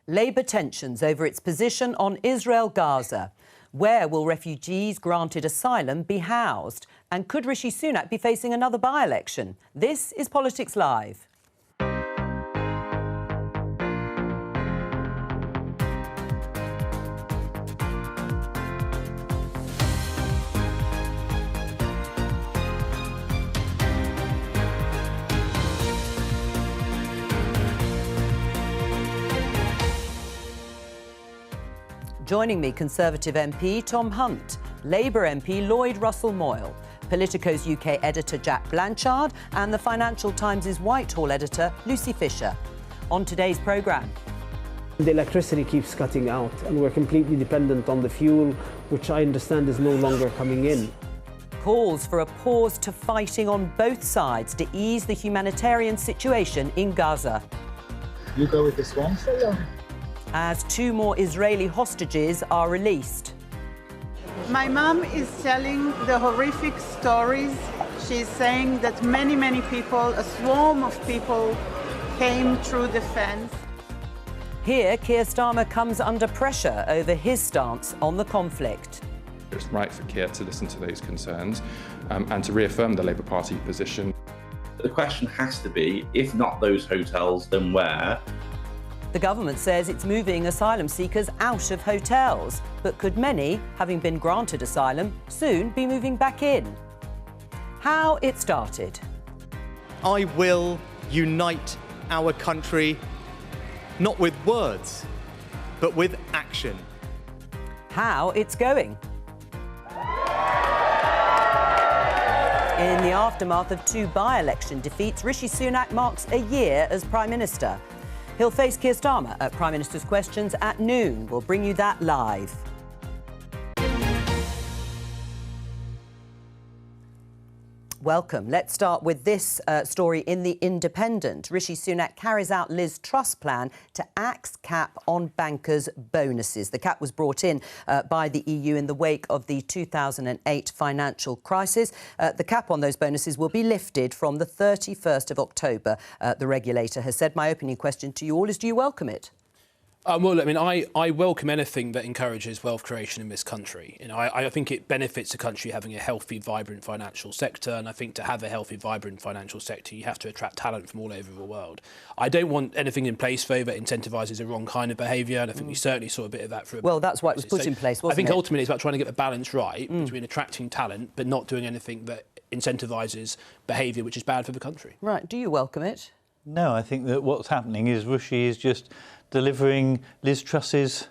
Labour tensions over its position on Israel-Gaza. Where will refugees granted asylum be housed? And could Rishi Sunak be facing another by-election? This is Politics Live. Joining me, Conservative MP Tom Hunt, Labour MP Lloyd Russell-Moyle, Politico's UK editor Jack Blanchard and the Financial Times' Whitehall editor Lucy Fisher. On today's programme. The electricity keeps cutting out and we're completely dependent on the fuel, which I understand is no longer coming in. Calls for a pause to fighting on both sides to ease the humanitarian situation in Gaza. You go with this one? As 2 more Israeli hostages are released. My mom is telling the horrific stories. She's saying that many people, a swarm of people, came through the fence. Here, Keir Starmer comes under pressure over his stance on the conflict. It's right for Keir to listen to those concerns and to reaffirm the Labour Party position. The question has to be, if not those hotels, then where? The government says it's moving asylum seekers out of hotels, but could many, having been granted asylum, soon be moving back in? How it started. I will unite our country, not with words, but with action. How it's going. In the aftermath of 2 by-election defeats, Rishi Sunak marks a year as Prime Minister. He'll face Keir Starmer at Prime Minister's Questions at noon. We'll bring you that live. Welcome. Let's start with this story in The Independent. Rishi Sunak carries out Liz Truss' plan to axe cap on bankers' bonuses. The cap was brought in by the EU in the wake of the 2008 financial crisis. The cap on those bonuses will be lifted from the 31st of October, the regulator has said. My opening question to you all is, do you welcome it? Well, I mean, I welcome anything that encourages wealth creation in this country. You know, I think it benefits the country having a healthy, vibrant financial sector, and I think to have a healthy, vibrant financial sector, you have to attract talent from all over the world. I don't want anything in place, though, that incentivises the wrong kind of behaviour, and I think we certainly saw a bit of that for. Well, that's why it was put in place, wasn't it? I think ultimately it's about trying to get the balance right between attracting talent, but not doing anything that incentivises behaviour which is bad for the country. Right. Do you welcome it? No, I think that what's happening is Rishi is just delivering Liz Truss's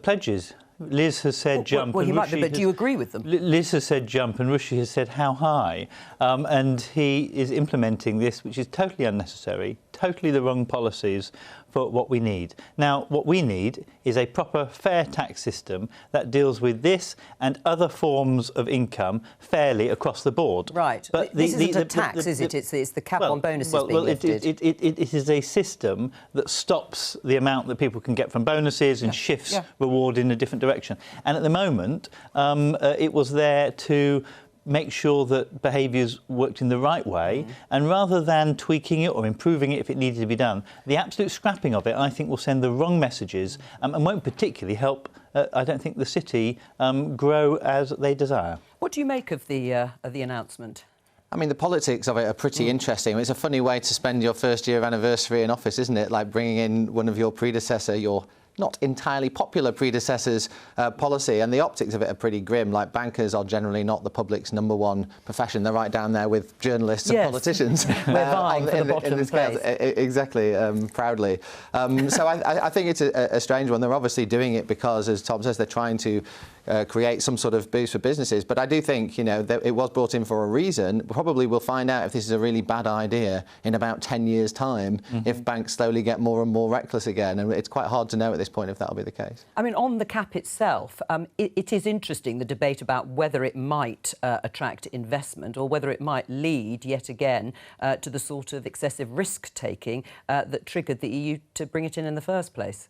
pledges. Liz has said jump. Well, he might be, but do you agree with them? Liz has said jump and Rishi has said how high. And he is implementing this, which is totally unnecessary, totally the wrong policies for what we need. Now, what we need is a proper fair tax system that deals with this and other forms of income fairly across the board. Right. But this isn't a tax, is it? It's the cap on bonuses being lifted. It is a system that stops the amount that people can get from bonuses and shifts reward in a different direction. And at the moment, it was there to make sure that behaviours worked in the right way, and rather than tweaking it or improving it if it needed to be done, the absolute scrapping of it, I think, will send the wrong messages and won't particularly help, I don't think, the city grow as they desire. What do you make of the announcement? I mean, the politics of it are pretty interesting. It's a funny way to spend your first year of anniversary in office, isn't it? Like bringing in one of your predecessor, your not entirely popular predecessor's policy, and the optics of it are pretty grim. Like, bankers are generally not the public's #1 profession. They're right down there with journalists and politicians. We're vying for the bottom place. Exactly, proudly. So I think it's a strange one. They're obviously doing it because, as Tom says, they're trying to create some sort of boost for businesses. But I do think, you know, that it was brought in for a reason. Probably we'll find out if this is a really bad idea in about 10 years' time, if banks slowly get more and more reckless again. And it's quite hard to know at this point if that'll be the case. I mean, on the cap itself, it is interesting, the debate about whether it might attract investment or whether it might lead, yet again, to the sort of excessive risk-taking that triggered the EU to bring it in the first place.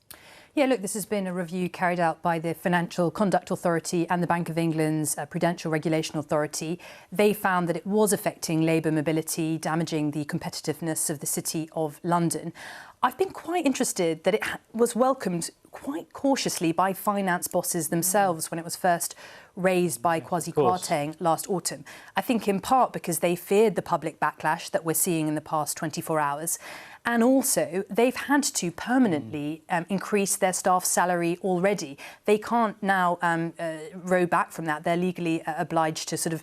Yeah, look, this has been a review carried out by the Financial Conduct Authority and the Bank of England's Prudential Regulation Authority. They found that it was affecting labour mobility, damaging the competitiveness of the City of London. I've been quite interested that it was welcomed quite cautiously by finance bosses themselves when it was first raised by Kwasi Kwarteng last autumn. I think in part because they feared the public backlash that we're seeing in the past 24 hours. And also, they've had to permanently increase their staff salary already. They can't now row back from that. They're legally obliged to sort of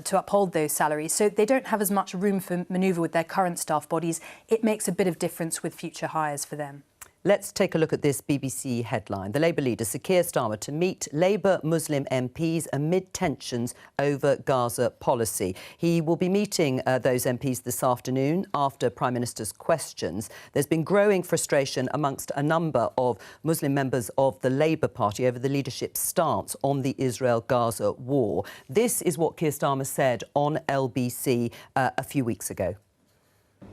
to uphold those salaries. So they don't have as much room for manoeuvre with their current staff bodies. It makes a bit of difference with future hires for them. Let's take a look at this BBC headline. The Labour leader, Sir Keir Starmer, to meet Labour Muslim MPs amid tensions over Gaza policy. He will be meeting those MPs this afternoon after Prime Minister's questions. There's been growing frustration amongst a number of Muslim members of the Labour Party over the leadership's stance on the Israel-Gaza war. This is what Keir Starmer said on LBC a few weeks ago.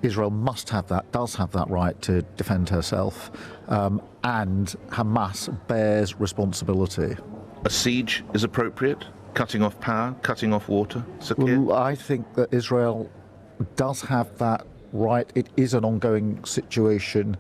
Israel does have that right to defend herself, and Hamas bears responsibility. A siege is appropriate? Cutting off power, cutting off water? Well, I think that Israel does have that right. It is an ongoing situation.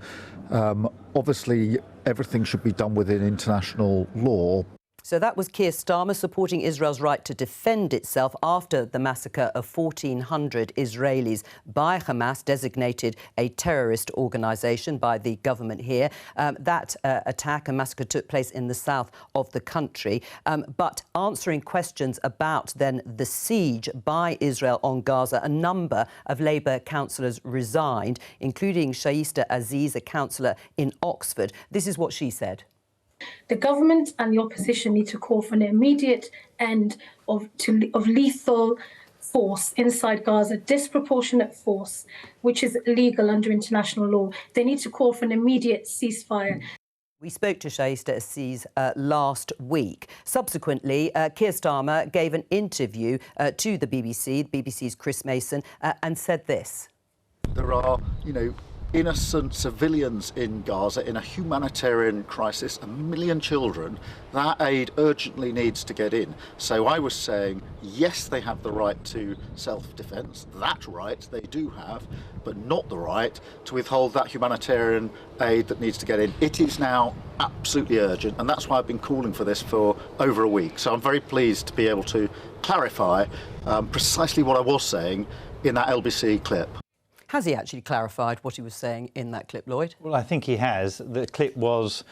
Obviously, everything should be done within international law. So that was Keir Starmer supporting Israel's right to defend itself after the massacre of 1,400 Israelis by Hamas, designated a terrorist organisation by the government here. That attack and massacre took place in the south of the country. But answering questions about then the siege by Israel on Gaza, a number of Labour councillors resigned, including Shaista Aziz, a councillor in Oxford. This is what she said. The government and the opposition need to call for an immediate end of lethal force inside Gaza, disproportionate force, which is illegal under international law. They need to call for an immediate ceasefire. We spoke to Shaista Aziz last week. Subsequently, Keir Starmer gave an interview to the BBC's Chris Mason, and said this. There are, innocent civilians in Gaza in a humanitarian crisis, 1 million children. That aid urgently needs to get in. So I was saying, yes, they have the right to self-defence. That right they do have, but not the right to withhold that humanitarian aid that needs to get in. It is now absolutely urgent, and that's why I've been calling for this for over a week. So I'm very pleased to be able to clarify precisely what I was saying in that LBC clip. Has he actually clarified what he was saying in that clip, Lloyd? Well, I think he has. The clip was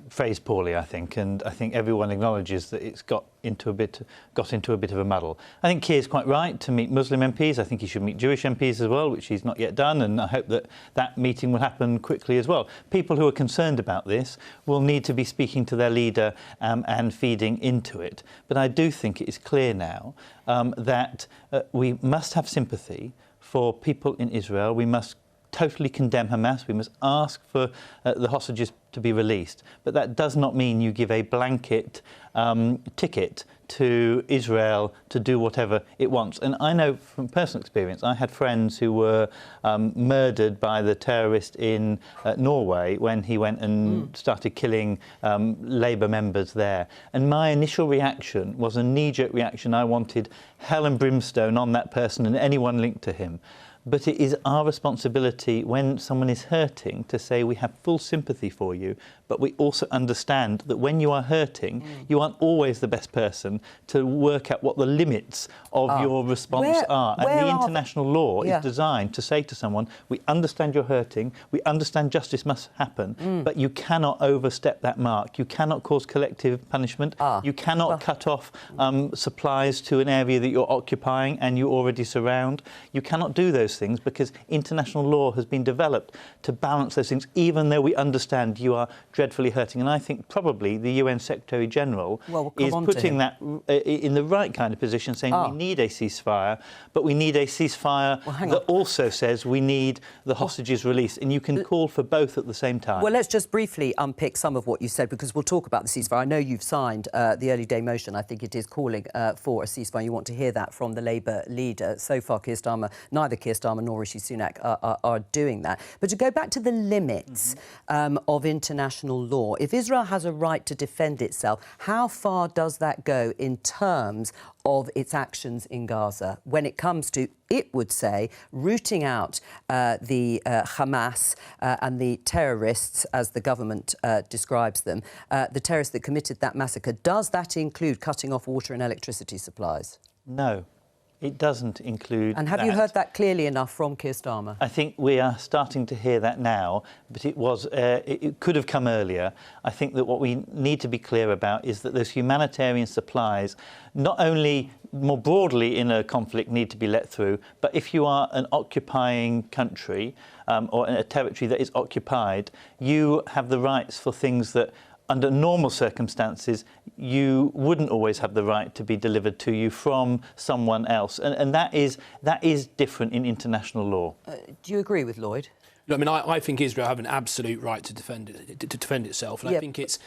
phrased poorly, I think, and I think everyone acknowledges that it's got into a bit of a muddle. I think Keir's quite right to meet Muslim MPs. I think he should meet Jewish MPs as well, which he's not yet done, and I hope that that meeting will happen quickly as well. People who are concerned about this will need to be speaking to their leader and feeding into it. But I do think it is clear now that we must have sympathy for people in Israel. We must totally condemn Hamas. We must ask for the hostages to be released. But that does not mean you give a blanket ticket to Israel to do whatever it wants. And I know from personal experience, I had friends who were murdered by the terrorist in Norway when he went and started killing Labour members there. And my initial reaction was a knee-jerk reaction. I wanted hell and brimstone on that person and anyone linked to him. But it is our responsibility when someone is hurting to say we have full sympathy for you, but we also understand that when you are hurting, you aren't always the best person to work out what the limits of your response are. And the international law is designed to say to someone, we understand you're hurting, we understand justice must happen, but you cannot overstep that mark. You cannot cause collective punishment. You cannot cut off supplies to an area that you're occupying and you already surround. You cannot do those things because international law has been developed to balance those things, even though we understand you are dreadfully hurting. And I think probably the UN Secretary-General is putting that in the right kind of position, saying we need a ceasefire, but we need a ceasefire that also says we need the hostages released. And you can call for both at the same time. Well, let's just briefly unpick some of what you said, because we'll talk about the ceasefire. I know you've signed the early day motion. I think it is calling for a ceasefire. You want to hear that from the Labour leader. So far, neither Keir Starmer nor Rishi Sunak are doing that. But to go back to the limits of international law, if Israel has a right to defend itself, how far does that go in terms of its actions in Gaza when it comes to, it would say, rooting out the Hamas and the terrorists, as the government describes them, the terrorists that committed that massacre? Does that include cutting off water and electricity supplies? No, it doesn't include And have you heard that clearly enough from Keir Starmer? I think we are starting to hear that now, but it could have come earlier. I think that what we need to be clear about is that those humanitarian supplies, not only more broadly in a conflict, need to be let through, but if you are an occupying country or a territory that is occupied, you have the rights for things that under normal circumstances, you wouldn't always have the right to be delivered to you from someone else. And that is different in international law. Do you agree with Lloyd? I mean, I think Israel have an absolute right to defend itself, and I think it's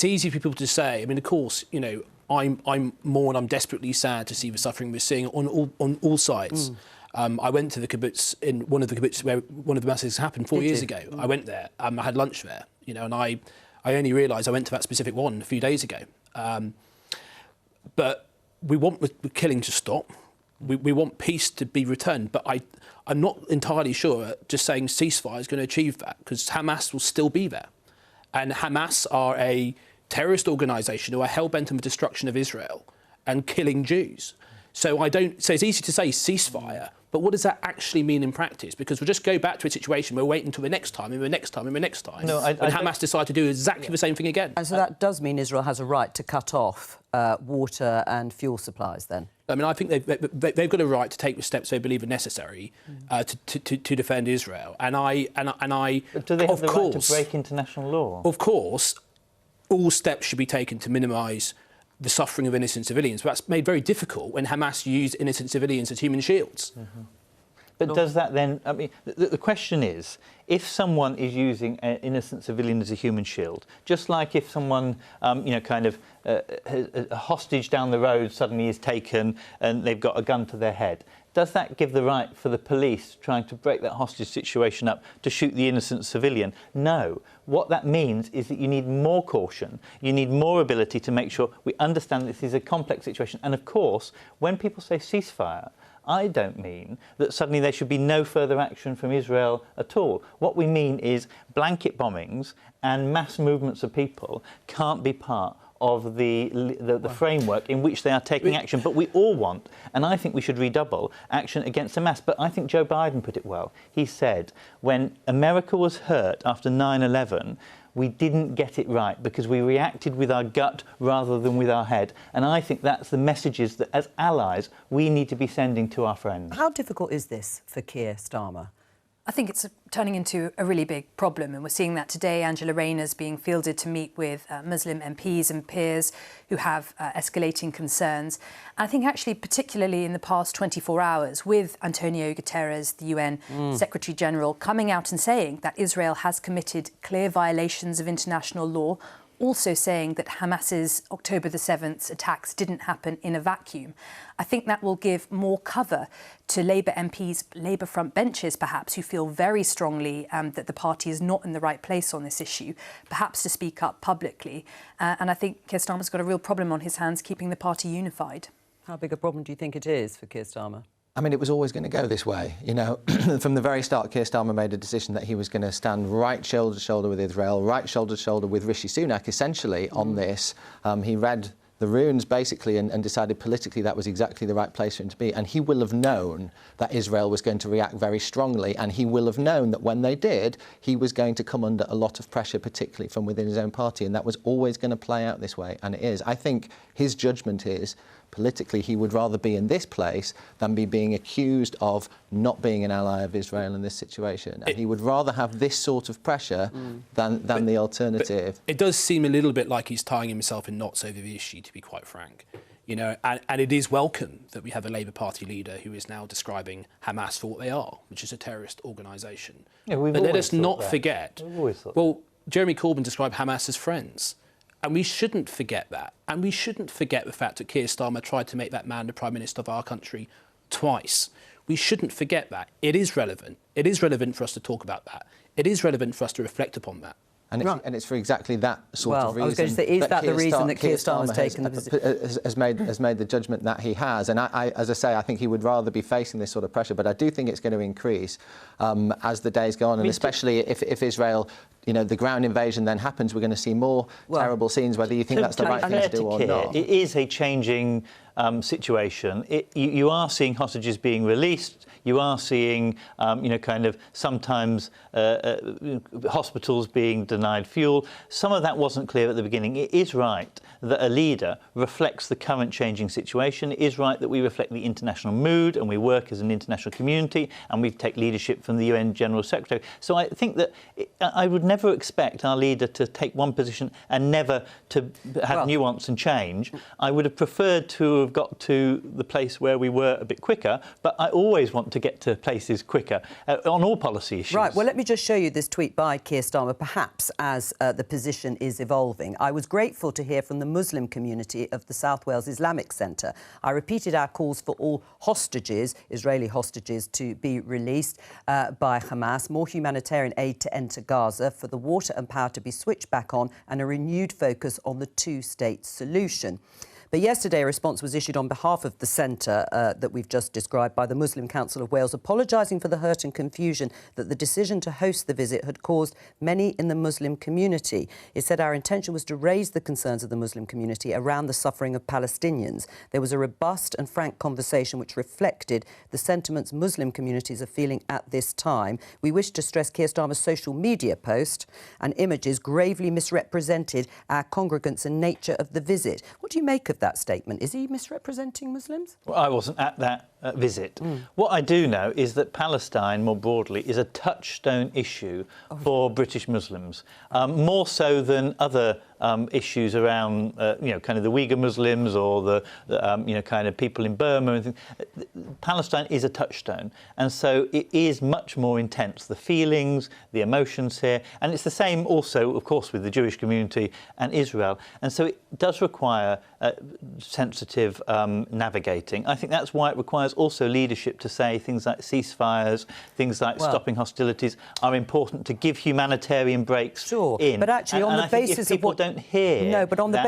easy for people to say. I mean, of course, you know, I'm desperately sad to see the suffering we're seeing on all sides. I went to the kibbutz, in one of the kibbutz where one of the massacres happened 4 years ago. I went there. I had lunch there, you know, and I only realised I went to that specific one a few days ago. But we want the killing to stop. We want peace to be returned. But I'm not entirely sure just saying ceasefire is going to achieve that, because Hamas will still be there. And Hamas are a terrorist organisation who are hell-bent on the destruction of Israel and killing Jews. So it's easy to say ceasefire, but what does that actually mean in practice? Because we'll just go back to a situation where we're waiting until the next time, and the next time, and the next time. No, and Hamas decide to do exactly the same thing again. And so that does mean Israel has a right to cut off water and fuel supplies, then? I mean, I think they've got a right to take the steps they believe are necessary to defend Israel. And I. But do they have the right to break international law? Of course, all steps should be taken to minimise the suffering of innocent civilians. But that's made very difficult when Hamas used innocent civilians as human shields. But does that then... I mean, the question is, if someone is using an innocent civilian as a human shield, just like if someone, a hostage down the road suddenly is taken and they've got a gun to their head, does that give the right for the police trying to break that hostage situation up to shoot the innocent civilian? No. What that means is that you need more caution. You need more ability to make sure we understand this is a complex situation. And of course, when people say ceasefire, I don't mean that suddenly there should be no further action from Israel at all. What we mean is blanket bombings and mass movements of people can't be part of the framework in which they are taking action. But we all want, and I think we should redouble, action against Hamas. But I think Joe Biden put it well. He said, when America was hurt after 9/11, we didn't get it right because we reacted with our gut rather than with our head. And I think that's the messages that, as allies, we need to be sending to our friends. How difficult is this for Keir Starmer? I think it's turning into a really big problem, and we're seeing that today. Angela Rayner's being fielded to meet with Muslim MPs and peers who have escalating concerns. And I think actually particularly in the past 24 hours with Antonio Guterres, the UN Secretary General, coming out and saying that Israel has committed clear violations of international law, also saying that Hamas's October the 7th attacks didn't happen in a vacuum. I think that will give more cover to Labour MPs, Labour front benches perhaps, who feel very strongly that the party is not in the right place on this issue, perhaps to speak up publicly. And I think Keir Starmer's got a real problem on his hands keeping the party unified. How big a problem do you think it is for Keir Starmer? I mean, it was always going to go this way. You know, from the very start, Keir Starmer made a decision that he was going to stand right shoulder to shoulder with Israel, right shoulder to shoulder with Rishi Sunak, essentially, on this. He read the runes, basically, and decided politically that was exactly the right place for him to be. And he will have known that Israel was going to react very strongly, and he will have known that when they did, he was going to come under a lot of pressure, particularly from within his own party, and that was always going to play out this way, and it is. I think his judgment is, politically, he would rather be in this place than be being accused of not being an ally of Israel in this situation. And he would rather have this sort of pressure than the alternative. It does seem a little bit like he's tying himself in knots over the issue, to be quite frank. You know, and it is welcome that we have a Labour Party leader who is now describing Hamas for what they are, which is a terrorist organisation. Yeah, but let us not forget, well, Jeremy Corbyn described Hamas as friends. And we shouldn't forget that. And we shouldn't forget the fact that Keir Starmer tried to make that man the Prime Minister of our country twice. We shouldn't forget that. It is relevant. It is relevant for us to talk about that. It is relevant for us to reflect upon that. And it's for exactly that sort of reason. I was going to say, is that the reason that Keir Starmer has taken the position? Has made the judgment that he has. And as I say, I think he would rather be facing this sort of pressure. But I do think it's going to increase as the days go on, and especially if Israel, the ground invasion then happens, we're going to see more terrible scenes, whether you think that's the right thing to do or not. It is a changing situation. You are seeing hostages being released. You are seeing, kind of sometimes hospitals being denied fuel. Some of that wasn't clear at the beginning. It is right that a leader reflects the current changing situation. It is right that we reflect the international mood and we work as an international community and we take leadership from the UN General Secretary. So I think that I would never expect our leader to take one position and never to have nuance and change. I would have preferred to have got to the place where we were a bit quicker, but I always want to get to places quicker on all policy issues. Right, well, let me just show you this tweet by Keir Starmer, perhaps as the position is evolving. I was grateful to hear from the Muslim community of the South Wales Islamic Centre. I repeated our calls for all hostages, Israeli hostages, to be released by Hamas, more humanitarian aid to enter Gaza, for the water and power to be switched back on, and a renewed focus on the two-state solution. But yesterday, a response was issued on behalf of the centre that we've just described by the Muslim Council of Wales, apologising for the hurt and confusion that the decision to host the visit had caused many in the Muslim community. It said our intention was to raise the concerns of the Muslim community around the suffering of Palestinians. There was a robust and frank conversation which reflected the sentiments Muslim communities are feeling at this time. We wish to stress Keir Starmer's social media post and images gravely misrepresented our congregants and nature of the visit. What do you make of that statement? Is he misrepresenting Muslims? Well, I wasn't at that visit. What I do know is that Palestine, more broadly, is a touchstone issue for British Muslims, more so than other issues around, kind of the Uyghur Muslims or the kind of people in Burma. And things. Palestine is a touchstone, and so it is much more intense. The feelings, the emotions here, and it's the same also, of course, with the Jewish community and Israel. And so it does require sensitive navigating. I think that's why it requires also leadership to say things like ceasefires, things like stopping hostilities are important to give humanitarian breaks in. But actually, on the basis of what don't hear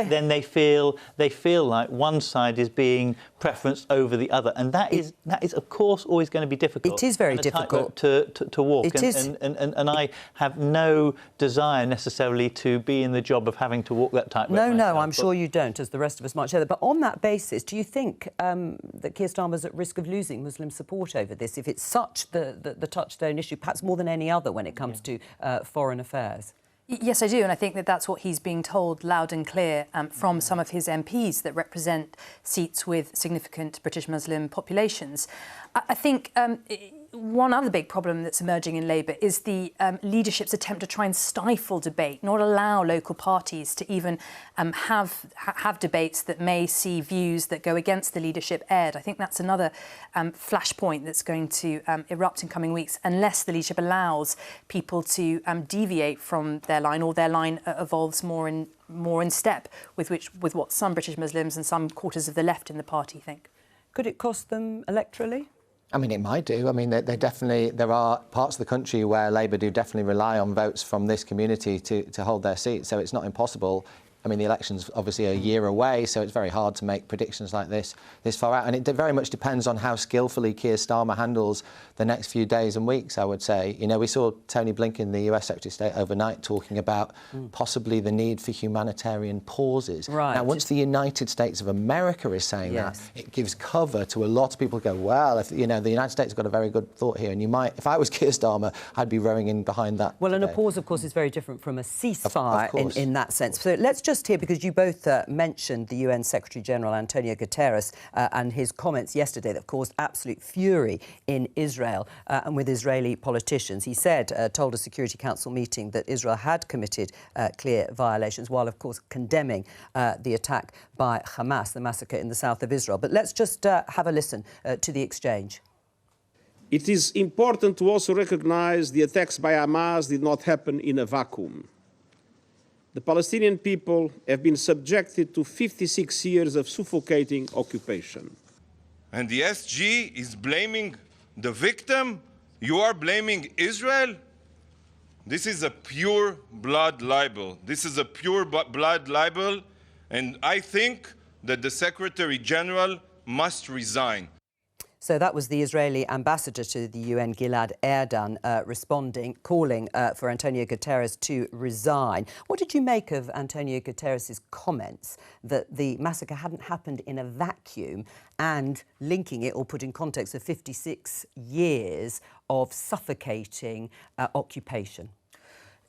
then they feel like one side is being preferenced over the other, and that is of course always going to be difficult. It is very difficult to walk. It is. And I have no desire necessarily to be in the job of having to walk that tightrope. No, I'm sure you don't, as the rest of us might share that. But on that basis, do you think that Keir Starmer's at risk of losing Muslim support over this if it's such the touchstone issue, perhaps more than any other when it comes to foreign affairs? Yes, I do, and I think that that's what he's being told loud and clear from some of his MPs that represent seats with significant British Muslim populations. I think one other big problem that's emerging in Labour is the leadership's attempt to try and stifle debate, not allow local parties to even have debates that may see views that go against the leadership aired. I think that's another flashpoint that's going to erupt in coming weeks unless the leadership allows people to deviate from their line, or their line evolves more in step with what some British Muslims and some quarters of the left in the party think. Could it cost them electorally? I mean, it might do. I mean, there are parts of the country where Labour do definitely rely on votes from this community to hold their seats, so it's not impossible. I mean, the election's obviously a year away, so it's very hard to make predictions like this far out. And it very much depends on how skillfully Keir Starmer handles the next few days and weeks, I would say. We saw Tony Blinken, the US Secretary of State, overnight talking about possibly the need for humanitarian pauses. Right. Now, once the United States of America is saying that, it gives cover to a lot of people who go, well, if the United States has got a very good thought here, and you might, if I was Keir Starmer, I'd be rowing in behind that. Well, and a pause, of course, is very different from a ceasefire in that sense. So let's just hear, because you both mentioned the UN Secretary-General Antonio Guterres and his comments yesterday that caused absolute fury in Israel and with Israeli politicians. He said, told a Security Council meeting that Israel had committed clear violations, while, of course, condemning the attack by Hamas, the massacre in the south of Israel. But let's just have a listen to the exchange. It is important to also recognise the attacks by Hamas did not happen in a vacuum. The Palestinian people have been subjected to 56 years of suffocating occupation. And the SG is blaming the victim, you are blaming Israel? This is a pure blood libel. This is a pure blood libel, and I think that the Secretary General must resign. So that was the Israeli ambassador to the UN, Gilad Erdan, responding, calling for Antonio Guterres to resign. What did you make of Antonio Guterres' comments that the massacre hadn't happened in a vacuum and linking it or put in context of 56 years of suffocating occupation?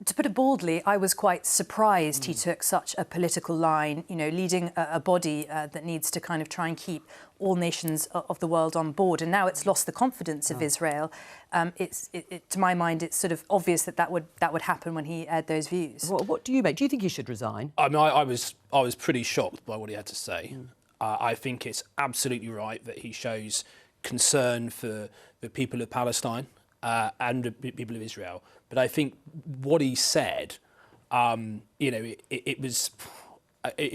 To put it baldly, I was quite surprised he took such a political line, you know, leading a body that needs to kind of try and keep all nations of the world on board. And now it's lost the confidence of Israel. To my mind, it's sort of obvious that would happen when he aired those views. What do you make? Do you think he should resign? I mean, I was pretty shocked by what he had to say. I think it's absolutely right that he shows concern for the people of Palestine and the people of Israel. But I think what he said, you know, it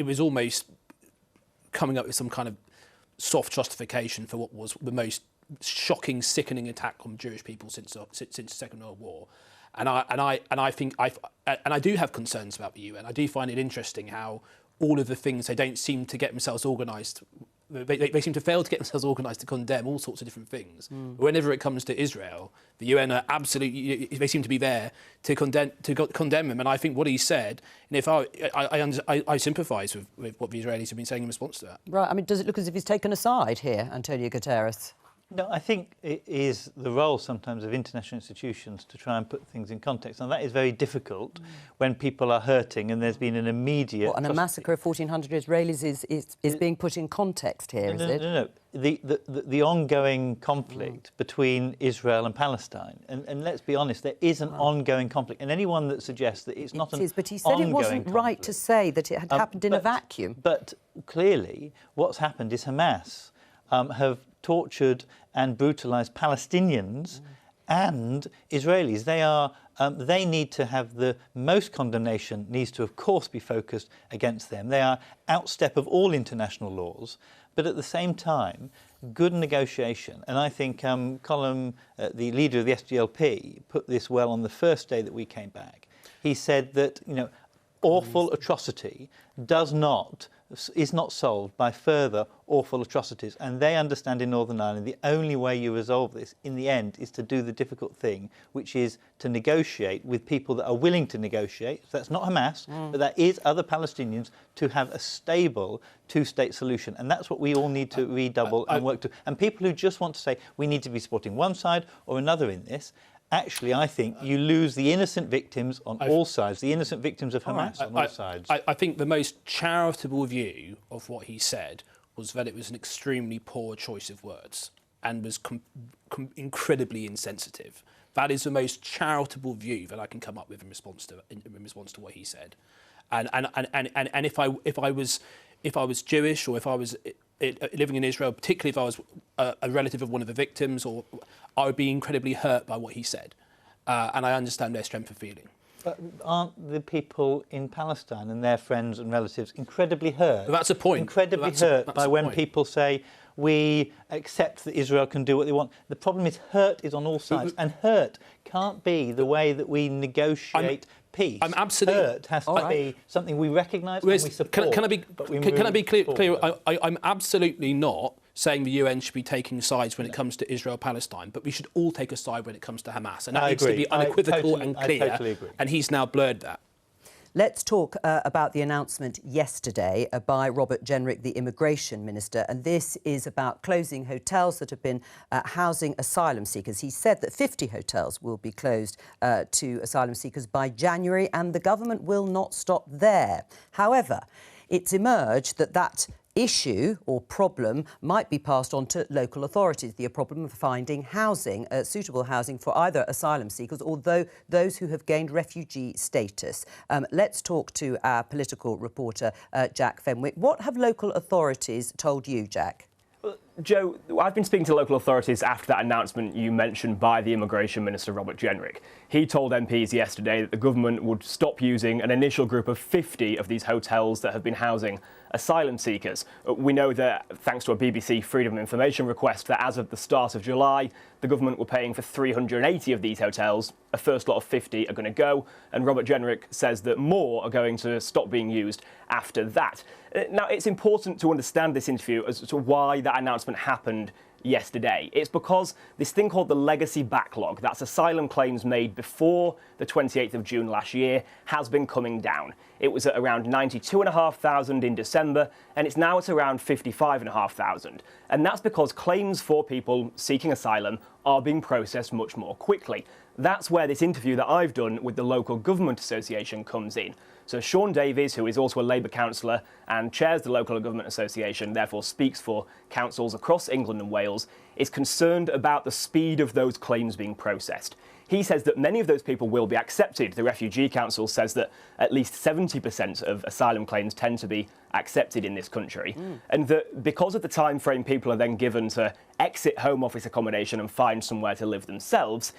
was almost coming up with some kind of soft justification for what was the most shocking, sickening attack on Jewish people since the Second World War. And I do have concerns about the UN. I do find it interesting how all of the things they don't seem to get themselves organised. They seem to fail to get themselves organised to condemn all sorts of different things. Whenever it comes to Israel, the UN are absolutely, they seem to be there to condemn him. And I think what he said, and if I sympathise with what the Israelis have been saying in response to that. Right. I mean, does it look as if he's taken a side here, Antonio Guterres? No, I think it is the role sometimes of international institutions to try and put things in context, and that is very difficult when people are hurting and there's been an immediate... And a massacre of 1,400 Israelis is being put in context here, is it? No. The ongoing conflict between Israel and Palestine, and let's be honest, there is an ongoing conflict, and anyone that suggests that it's not an ongoing conflict... But he said it wasn't right to say that it had happened in a vacuum. But clearly, what's happened is Hamas have tortured and brutalised Palestinians and Israelis. They need to have the most condemnation needs to, of course, be focused against them. They are outstep of all international laws, but at the same time, good negotiation. And I think Colm, the leader of the SDLP, put this well on the first day that we came back. He said that, you know, awful atrocity is not solved by further awful atrocities. And they understand in Northern Ireland the only way you resolve this, in the end, is to do the difficult thing, which is to negotiate with people that are willing to negotiate. So that's not Hamas, but that is other Palestinians, to have a stable two-state solution. And that's what we all need to redouble and work to. And people who just want to say we need to be supporting one side or another in this, actually, I think you lose the innocent victims on all sides, the innocent victims of Hamas on all sides. I think the most charitable view of what he said was that it was an extremely poor choice of words and was incredibly insensitive. That is the most charitable view that I can come up with in response to what he said. And if I was Jewish, or if I was living in Israel, particularly if I was a relative of one of the victims, or I would be incredibly hurt by what he said. And I understand their strength of feeling. But aren't the people in Palestine and their friends and relatives incredibly hurt? But that's a point. Incredibly hurt by when people say, we accept that Israel can do what they want. The problem is hurt is on all sides. And hurt can't be the way that we negotiate peace. I'm absolutely... Hurt has to be something we recognise and we support. Can I be clear? I'm absolutely not saying the UN should be taking sides when it comes to Israel-Palestine, but we should all take a side when it comes to Hamas. And that needs to be unequivocal and clear. I totally agree. And he's now blurred that. Let's talk about the announcement yesterday by Robert Jenrick, the Immigration Minister, and this is about closing hotels that have been housing asylum seekers. He said that 50 hotels will be closed to asylum seekers by January, and the government will not stop there. However, it's emerged that issue or problem might be passed on to local authorities, the problem of finding housing, suitable housing for either asylum seekers or those who have gained refugee status. Let's talk to our political reporter, Jack Fenwick. What have local authorities told you, Jack? Jo, I've been speaking to local authorities after that announcement you mentioned by the Immigration Minister, Robert Jenrick. He told MPs yesterday that the government would stop using an initial group of 50 of these hotels that have been housing asylum seekers. We know that, thanks to a BBC Freedom of Information request, that as of the start of July, the government were paying for 380 of these hotels. A first lot of 50 are going to go, and Robert Jenrick says that more are going to stop being used after that. Now, it's important to understand this interview as to why that announcement happened yesterday. It's because this thing called the legacy backlog, that's asylum claims made before the 28th of June last year, has been coming down. It was at around 92,500 in December, and it's now at around 55,500. And that's because claims for people seeking asylum are being processed much more quickly. That's where this interview that I've done with the Local Government Association comes in. So Sean Davies, who is also a Labour councillor and chairs the Local Government Association, therefore speaks for councils across England and Wales, is concerned about the speed of those claims being processed. He says that many of those people will be accepted. The Refugee Council says that at least 70% of asylum claims tend to be accepted in this country. And that because of the time frame people are then given to exit Home Office accommodation and find somewhere to live themselves,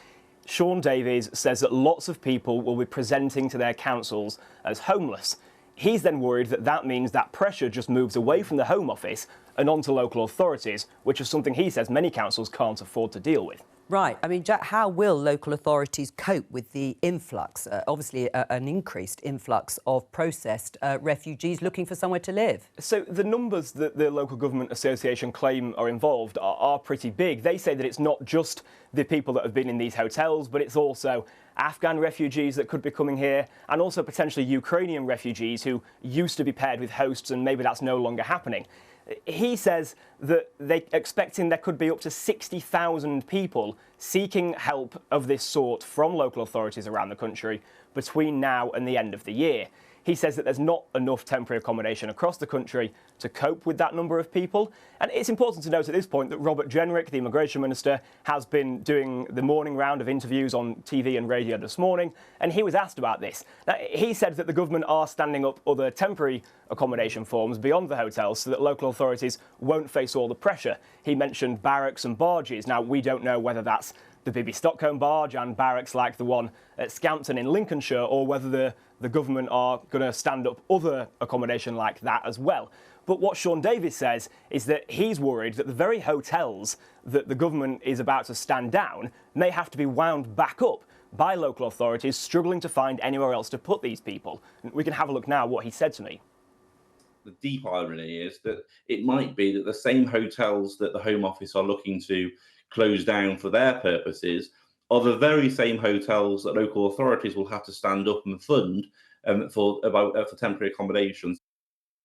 Sean Davies says that lots of people will be presenting to their councils as homeless. He's then worried that that means that pressure just moves away from the Home Office and onto local authorities, which is something he says many councils can't afford to deal with. Right. I mean, Jack, how will local authorities cope with the influx, obviously an increased influx of processed refugees looking for somewhere to live? So the numbers that the Local Government Association claim are involved are pretty big. They say that it's not just the people that have been in these hotels, but it's also Afghan refugees that could be coming here, and also potentially Ukrainian refugees who used to be paired with hosts, and maybe that's no longer happening. He says that they're expecting there could be up to 60,000 people seeking help of this sort from local authorities around the country between now and the end of the year. He says that there's not enough temporary accommodation across the country to cope with that number of people. And it's important to note at this point that Robert Jenrick, the Immigration Minister, has been doing the morning round of interviews on TV and radio this morning, and he was asked about this. Now, he said that the government are standing up other temporary accommodation forms beyond the hotels so that local authorities won't face all the pressure. He mentioned barracks and barges. Now, we don't know whether that's the Bibi Stockholm barge and barracks like the one at Scampton in Lincolnshire, or whether the government are going to stand up other accommodation like that as well. But what Sean Davies says is that he's worried that the very hotels that the government is about to stand down may have to be wound back up by local authorities struggling to find anywhere else to put these people. We can have a look now what he said to me. The deep irony is that it might be that the same hotels that the Home Office are looking to close down for their purposes are the very same hotels that local authorities will have to stand up and fund for temporary accommodations.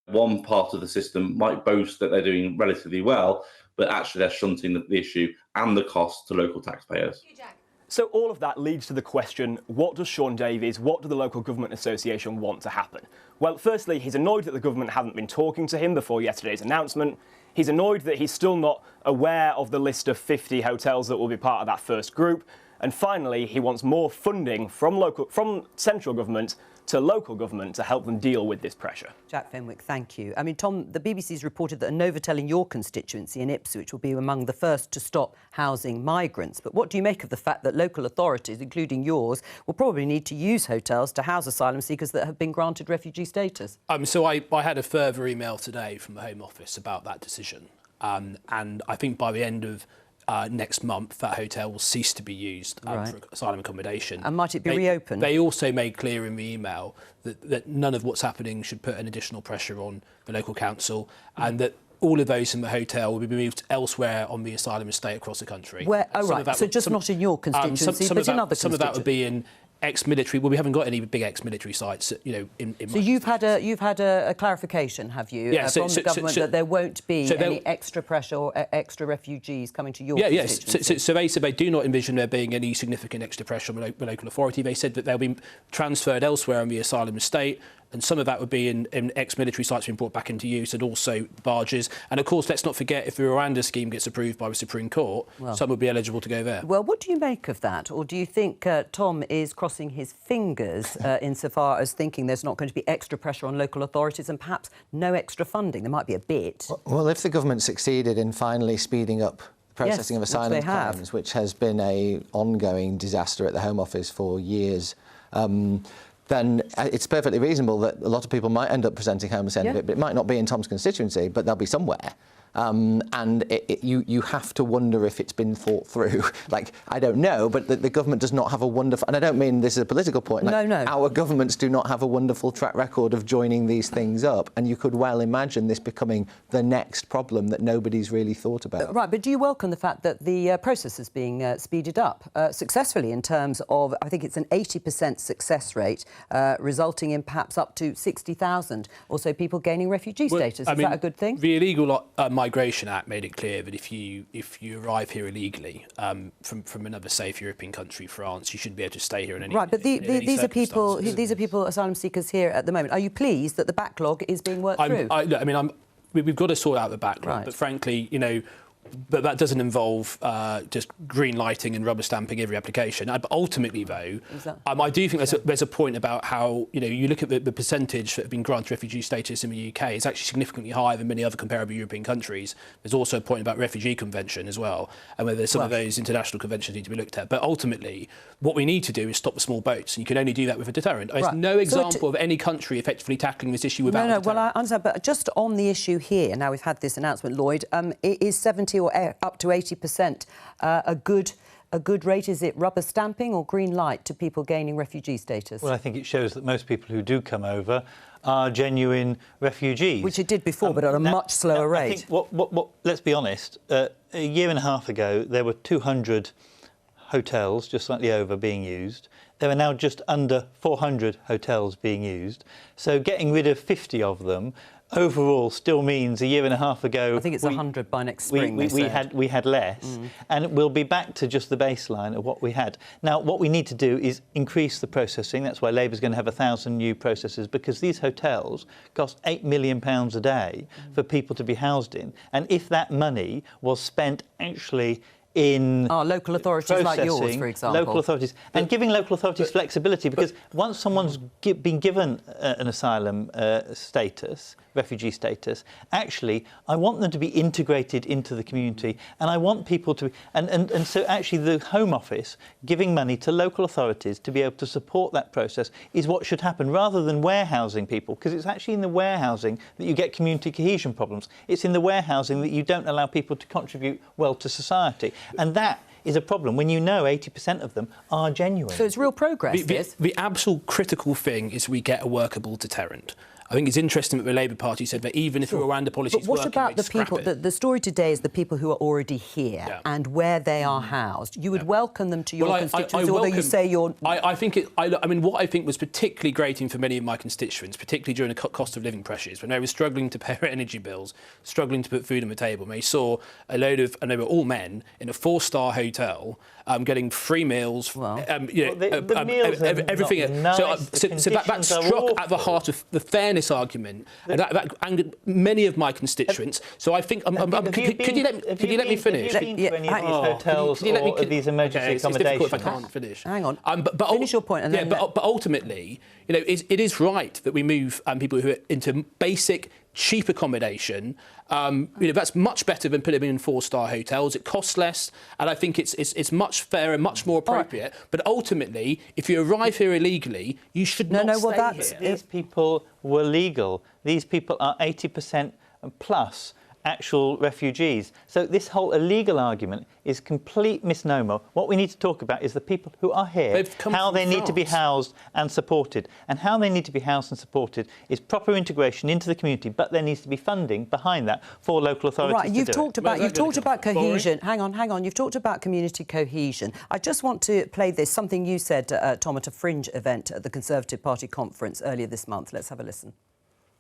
One part of the system might boast that they're doing relatively well, but actually they're shunting the issue and the cost to local taxpayers. So all of that leads to the question, what does Sean Davies, what do the Local Government Association want to happen? Well, firstly, he's annoyed that the government hadn't been talking to him before yesterday's announcement. He's annoyed that he's still not aware of the list of 50 hotels that will be part of that first group. And finally, he wants more funding from central government to local government to help them deal with this pressure. Jack Fenwick, thank you. I mean, Tom, the BBC's reported that a Novotel in your constituency in Ipswich will be among the first to stop housing migrants. But what do you make of the fact that local authorities, including yours, will probably need to use hotels to house asylum seekers that have been granted refugee status? So I had a further email today from the Home Office about that decision. And I think by the end of next month, that hotel will cease to be used for asylum accommodation. And might it be reopened? They also made clear in the email that none of what's happening should put an additional pressure on the local council, and that all of those in the hotel will be moved elsewhere on the asylum estate across the country. So just not in your constituency, but in other constituencies? Some of that would be in ex-military. Well, we haven't got any big ex-military sites, in So you've had a clarification, have you, from the government that there won't be any extra pressure or extra refugees coming to your constituency? Yes. So they said they do not envision there being any significant extra pressure on the local authority. They said that they'll be transferred elsewhere on the asylum estate, and some of that would be in ex-military sites being brought back into use, and also barges. And of course, let's not forget, if the Rwanda scheme gets approved by the Supreme Court, some would be eligible to go there. Well, what do you make of that? Or do you think Tom is crossing his fingers insofar as thinking there's not going to be extra pressure on local authorities and perhaps no extra funding? There might be a bit. Well, if the government succeeded in finally speeding up the processing of asylum claims, which has been an ongoing disaster at the Home Office for years, then it's perfectly reasonable that a lot of people might end up presenting home and saying it might not be in Tom's constituency, but they'll be somewhere. And you have to wonder if it's been thought through. Like, I don't know, but the government does not have a wonderful... And I don't mean this is a political point. Like, no. Our governments do not have a wonderful track record of joining these things up. And you could well imagine this becoming the next problem that nobody's really thought about. Right, but do you welcome the fact that the process is being speeded up successfully in terms of, I think it's an 80% success rate, resulting in perhaps up to 60,000 or so people gaining refugee status? Is that a good thing? The illegal Migration Act made it clear that if you arrive here illegally from another safe European country, France, you shouldn't be able to stay here in any right. But these are people, asylum seekers here at the moment. Are you pleased that the backlog is being worked through? We've got to sort out the backlog, but frankly, but that doesn't involve just green lighting and rubber stamping every application. But ultimately, though, I do think there's a point about how you look at the percentage that have been granted refugee status in the UK. It's actually significantly higher than many other comparable European countries. There's also a point about refugee convention as well, and whether some of those international conventions need to be looked at. But ultimately, what we need to do is stop the small boats, and you can only do that with a deterrent. There's no example of any country effectively tackling this issue without a deterrent. Well, I understand, but just on the issue here, now we've had this announcement, Lloyd, is 70 or up to 80% a good rate? Is it rubber stamping or green light to people gaining refugee status? Well, I think it shows that most people who do come over are genuine refugees. Which it did before, but at a much slower rate. I think what let's be honest, a year and a half ago, there were 200 hotels, just slightly over, being used. There are now just under 400 hotels being used. So getting rid of 50 of them overall still means a year and a half ago... I think it's 100 by next spring, we had less, and we'll be back to just the baseline of what we had. Now, what we need to do is increase the processing. That's why Labour's going to have 1,000 new processors, because these hotels cost £8 million a day for people to be housed in. And if that money was spent actually in local authorities like yours, for example. Local authorities. And giving local authorities flexibility, because once someone's been given an asylum status, refugee status, actually, I want them to be integrated into the community, and I want people to... And so actually the Home Office giving money to local authorities to be able to support that process is what should happen, rather than warehousing people, because it's actually in the warehousing that you get community cohesion problems. It's in the warehousing that you don't allow people to contribute well to society. And that is a problem when you know 80% of them are genuine. So it's real progress, the absolute critical thing is we get a workable deterrent. I think it's interesting that the Labour Party said that even if the Rwanda policy is working, but what about the people... The story today is the people who are already here and where they are housed. You would welcome them to your constituency, although you say you're... I mean, what I think was particularly grating for many of my constituents, particularly during the cost of living pressures, when they were struggling to pay their energy bills, struggling to put food on the table, and they saw a load of... And they were all men in a 4-star hotel getting free meals, everything. Nice. So that struck at the heart of the fairness argument, and that angered many of my constituents. So I think, could you let me finish? Have you been to any of these hotels or these emergency accommodations? It's difficult if I can't finish. Hang on. But finish your point. And then but ultimately, it is right that we move people who are into basic, cheap accommodation. That's much better than putting them in 4-star hotels. It costs less, and I think it's much fairer, much more appropriate. Right. But ultimately, if you arrive here illegally, you should not stay here. These people were legal. These people are 80% plus actual refugees. So this whole illegal argument is complete misnomer. What we need to talk about is the people who are here, how they need to be housed and supported. And how they need to be housed and supported is proper integration into the community, but there needs to be funding behind that for local authorities to do it. You've talked about cohesion. Hang on. You've talked about community cohesion. I just want to play this, something you said, Tom, at a fringe event at the Conservative Party conference earlier this month. Let's have a listen.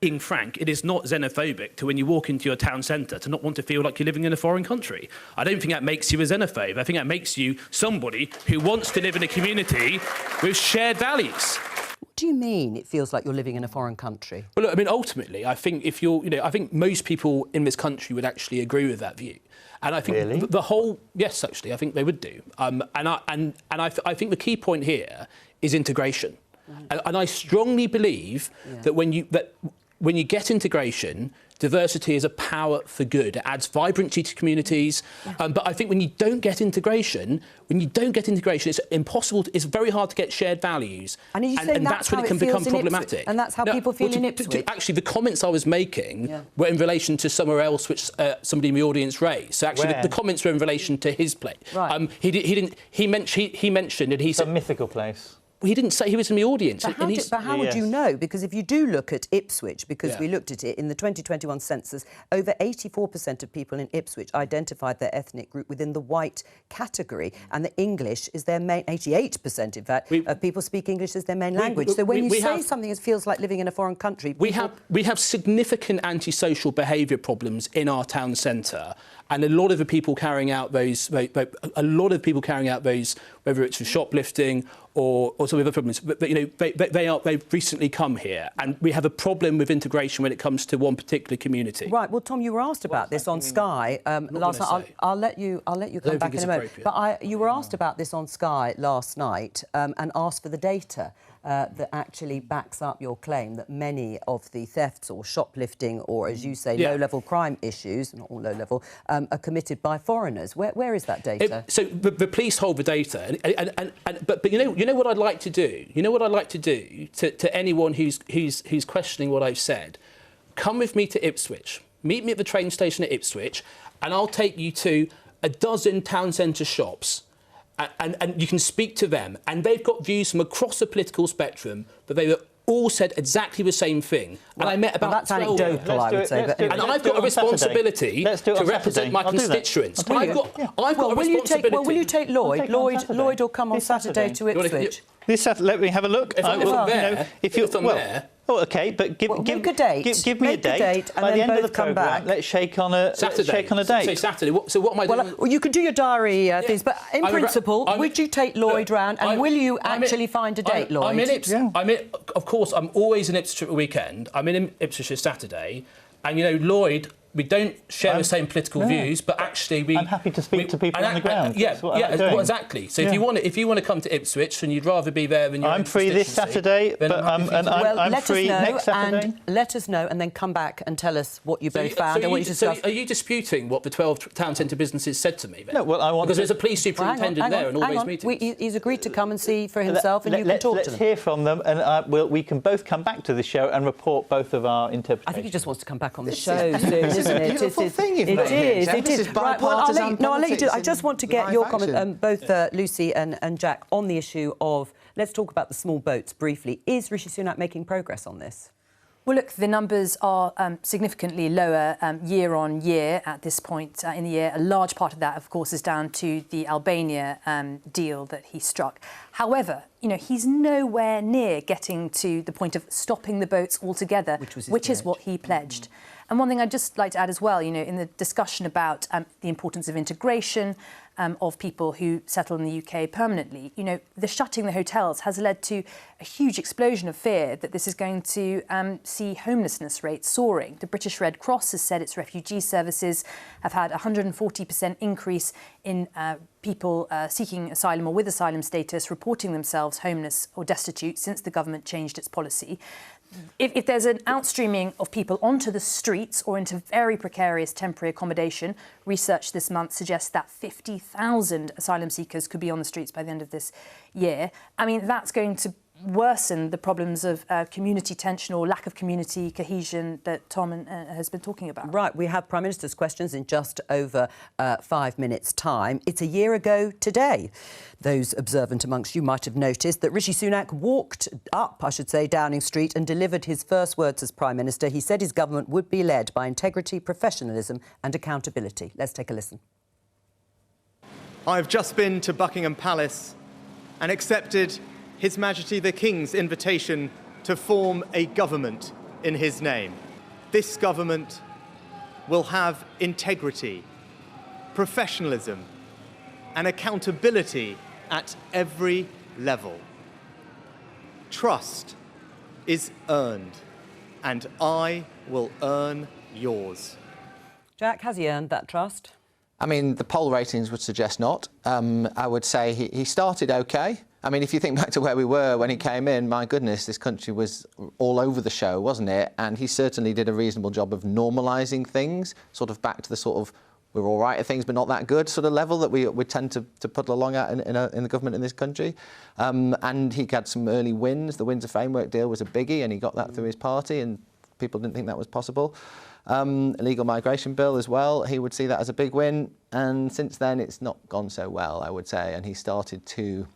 Being frank, it is not xenophobic to, when you walk into your town centre, to not want to feel like you're living in a foreign country. I don't think that makes you a xenophobe. I think that makes you somebody who wants to live in a community with shared values. What do you mean it feels like you're living in a foreign country? Well, look, I mean, ultimately, I think if you're, I think most people in this country would actually agree with that view. And I think the whole, yes, actually, I think they would do. And I think the key point here is integration. And I strongly believe that when you get integration, diversity is a power for good. It adds vibrancy to communities. But I think when you don't get integration, it's impossible. It's very hard to get shared values. And are you saying that's when it can become problematic. And that's how people feel in Ipswich? Actually, the comments I was making were in relation to somewhere else, which somebody in the audience raised. So actually, the comments were in relation to his place. Right. He mentioned, and he said, a mythical place. Well, he didn't say he was in the audience. But how would you know? Because if you do look at Ipswich, because we looked at it in the 2021 census, over 84% of people in Ipswich identified their ethnic group within the white category, and the English is their main, 88% in fact, of people speak English as their main language. So when you say something that feels like living in a foreign country... We have significant antisocial behaviour problems in our town centre, and a lot of the people carrying out those, whether it's for shoplifting or some other problems, but they've recently come here, and we have a problem with integration when it comes to one particular community. Right. Well, Tom, you were asked about this on Sky last night. I'll let you come back in a moment. But you were asked about this on Sky last night and asked for the data that actually backs up your claim that many of the thefts or shoplifting or, as you say, low-level crime issues, not all low-level, are committed by foreigners. Where is that data? So the police hold the data, but you know what I'd like to do. You know what I'd like to do to anyone who's questioning what I've said. Come with me to Ipswich. Meet me at the train station at Ipswich, and I'll take you to a dozen town centre shops. And you can speak to them, and they've got views from across the political spectrum, but they were all said exactly the same thing. And I met about 12 of them. I would say. And I've got a responsibility to represent my constituents. I've got a responsibility. Will you take Lloyd? Lloyd will come on Saturday to Ipswich. Let me have a look. If I'm there. Oh, OK, but give me a date. And by the end of the come back. Let's shake on a date. Say Saturday. So what am I doing? Well, you can do your diary things, but in principle, would you take Lloyd round, and will you actually find a date, Lloyd? I'm in Ipswich. Of course, I'm always in Ipswich at the weekend. I'm in Ipswich this Saturday, and Lloyd. We don't share the same political views, but actually I'm happy to speak to people on the ground. Exactly. So if you want to come to Ipswich and you'd rather be there than I'm free this Saturday, but I'm free next Saturday. And let us know, and then come back and tell us what you both found and what you discussed. So are you disputing what the 12 town centre businesses said to me then? No, well, I want because there's a police superintendent there in all those meetings. He's agreed to come and see for himself, and you can talk to them. Let's hear from them, and we can both come back to the show and report both of our interpretations. I think he just wants to come back on the show soon. Isn't it? Beautiful thing you've it is. It is. Right, well, I'll let you do it. I just want to get your comment, both Lucy and Jack, on the issue of, let's talk about the small boats briefly. Is Rishi Sunak making progress on this? Well, look, the numbers are significantly lower year on year at this point in the year. A large part of that, of course, is down to the Albania deal that he struck. However, he's nowhere near getting to the point of stopping the boats altogether, which is what he pledged. And one thing I'd just like to add as well, in the discussion about the importance of integration of people who settle in the UK permanently, the shutting the hotels has led to a huge explosion of fear that this is going to see homelessness rates soaring. The British Red Cross has said its refugee services have had a 140% increase in people seeking asylum or with asylum status reporting themselves homeless or destitute since the government changed its policy. If there's an outstreaming of people onto the streets or into very precarious temporary accommodation, research this month suggests that 50,000 asylum seekers could be on the streets by the end of this year. I mean, that's going to worsen the problems of community tension or lack of community cohesion that Tom has been talking about. Right, we have Prime Minister's questions in just over 5 minutes' time. It's a year ago today. Those observant amongst you might have noticed that Rishi Sunak walked up, Downing Street and delivered his first words as Prime Minister. He said his government would be led by integrity, professionalism and accountability. Let's take a listen. I've just been to Buckingham Palace and accepted His Majesty the King's invitation to form a government in his name. This government will have integrity, professionalism and accountability at every level. Trust is earned, and I will earn yours. Jack, has he earned that trust? I mean, the poll ratings would suggest not. I would say he started OK. I mean, if you think back to where we were when he came in, my goodness, this country was all over the show, wasn't it? And he certainly did a reasonable job of normalising things, sort of back to the sort of we're all right at things but not that good sort of level that we tend to puddle along at in the government in this country. And he had some early wins. The Windsor Framework deal was a biggie, and he got that through his party, and people didn't think that was possible. Illegal migration bill as well, he would see that as a big win. And since then, it's not gone so well, I would say. And he started to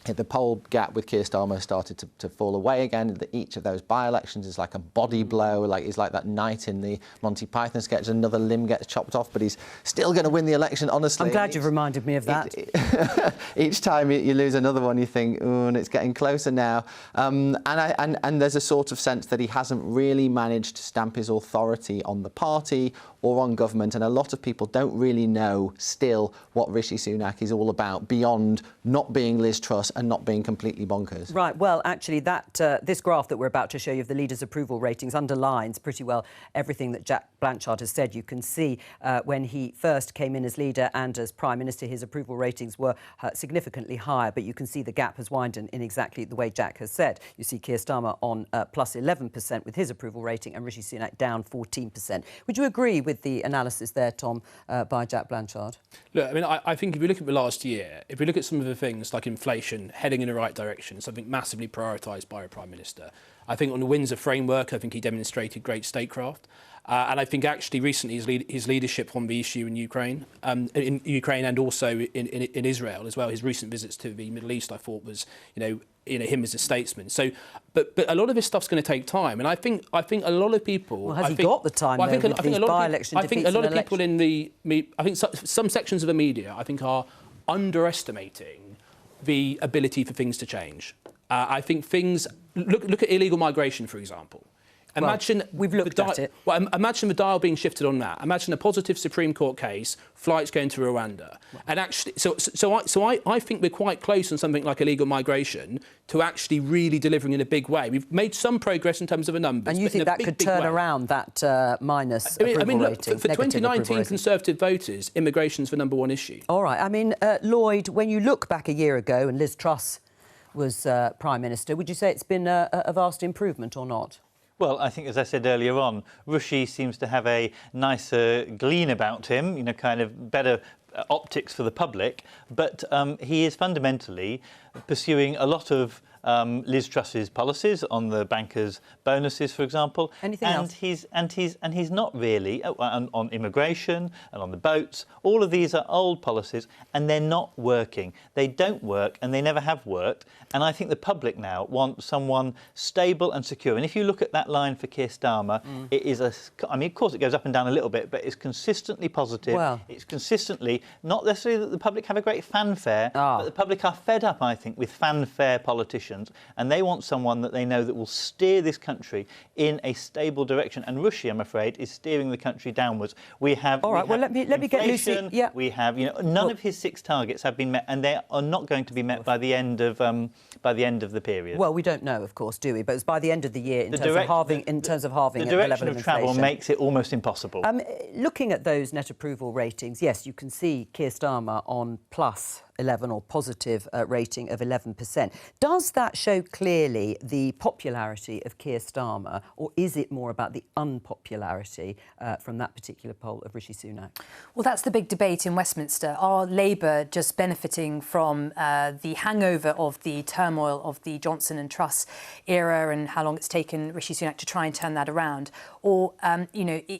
the poll gap with Keir Starmer started to fall away again. Each of those by-elections is like a body blow, like he's like that knight in the Monty Python sketch. Another limb gets chopped off, but he's still going to win the election, honestly. I'm glad you've reminded me of that. Each time you lose another one, you think, oh, and it's getting closer now. And there's a sort of sense that he hasn't really managed to stamp his authority on the party or on government, and a lot of people don't really know still what Rishi Sunak is all about beyond not being Liz Truss and not being completely bonkers. Right, well, actually, this graph that we're about to show you of the leaders' approval ratings underlines pretty well everything that Jack Blanchard has said. You can see when he first came in as leader and as Prime Minister, his approval ratings were significantly higher, but you can see the gap has widened in exactly the way Jack has said. You see Keir Starmer on plus 11% with his approval rating and Rishi Sunak down 14%. Would you agree with the analysis there, Tom, by Jack Blanchard? Look, I mean, I think if we look at the last year, if we look at some of the things like inflation heading in the right direction, something massively prioritised by a Prime Minister. I think on the Windsor Framework, I think he demonstrated great statecraft. And I think actually recently his leadership on the issue in Ukraine and also in Israel as well, his recent visits to the Middle East, I thought was, him as a statesman. So, but a lot of this stuff's going to take time, and I think a lot of people. Well, has he got the time? Well, I think a lot of people in the. I think some sections of the media, I think, are underestimating the ability for things to change. I think things. Look at illegal migration, for example. Imagine we've looked at it. Well, imagine the dial being shifted on that. Imagine a positive Supreme Court case, flights going to Rwanda, and actually, I think we're quite close on something like illegal migration to actually really delivering in a big way. We've made some progress in terms of the numbers. And you think that could turn around that minus approval rating? For 2019 Conservative voters, immigration's the number one issue. All right. I mean, Lloyd, when you look back a year ago and Liz Truss was Prime Minister, would you say it's been a vast improvement or not? Well, I think, as I said earlier on, Rishi seems to have a nicer gleam about him, kind of better optics for the public, but he is fundamentally pursuing a lot of Liz Truss's policies on the bankers' bonuses, for example. Anything else? He's not really on immigration and on the boats. All of these are old policies, and they're not working. They don't work, and they never have worked. And I think the public now want someone stable and secure. And if you look at that line for Keir Starmer, it is I mean, of course, it goes up and down a little bit, but it's consistently positive. Well. It's consistently not necessarily that the public have a great fanfare, but the public are fed up, I think, with fanfare politicians, and they want someone that they know that will steer this country in a stable direction. And Rishi, I'm afraid, is steering the country downwards. We have all right. Well, let me get Lucy. Yeah. We have none of his 6 targets have been met, and they are not going to be met by the end of the period. Well, we don't know, of course, do we? But it's by the end of the year in terms of halving the direction of travel makes it almost impossible. Looking at those net approval ratings, yes, you can see Keir Starmer on plus 11 or positive rating of 11%. Does that show clearly the popularity of Keir Starmer, or is it more about the unpopularity from that particular poll of Rishi Sunak? Well, that's the big debate in Westminster. Are Labour just benefiting from the hangover of the turmoil of the Johnson and Truss era and how long it's taken Rishi Sunak to try and turn that around? Or,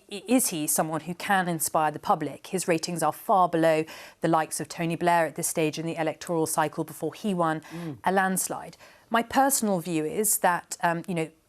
is he someone who can inspire the public? His ratings are far below the likes of Tony Blair at this stage in the electoral cycle before he won a landslide. My personal view is that,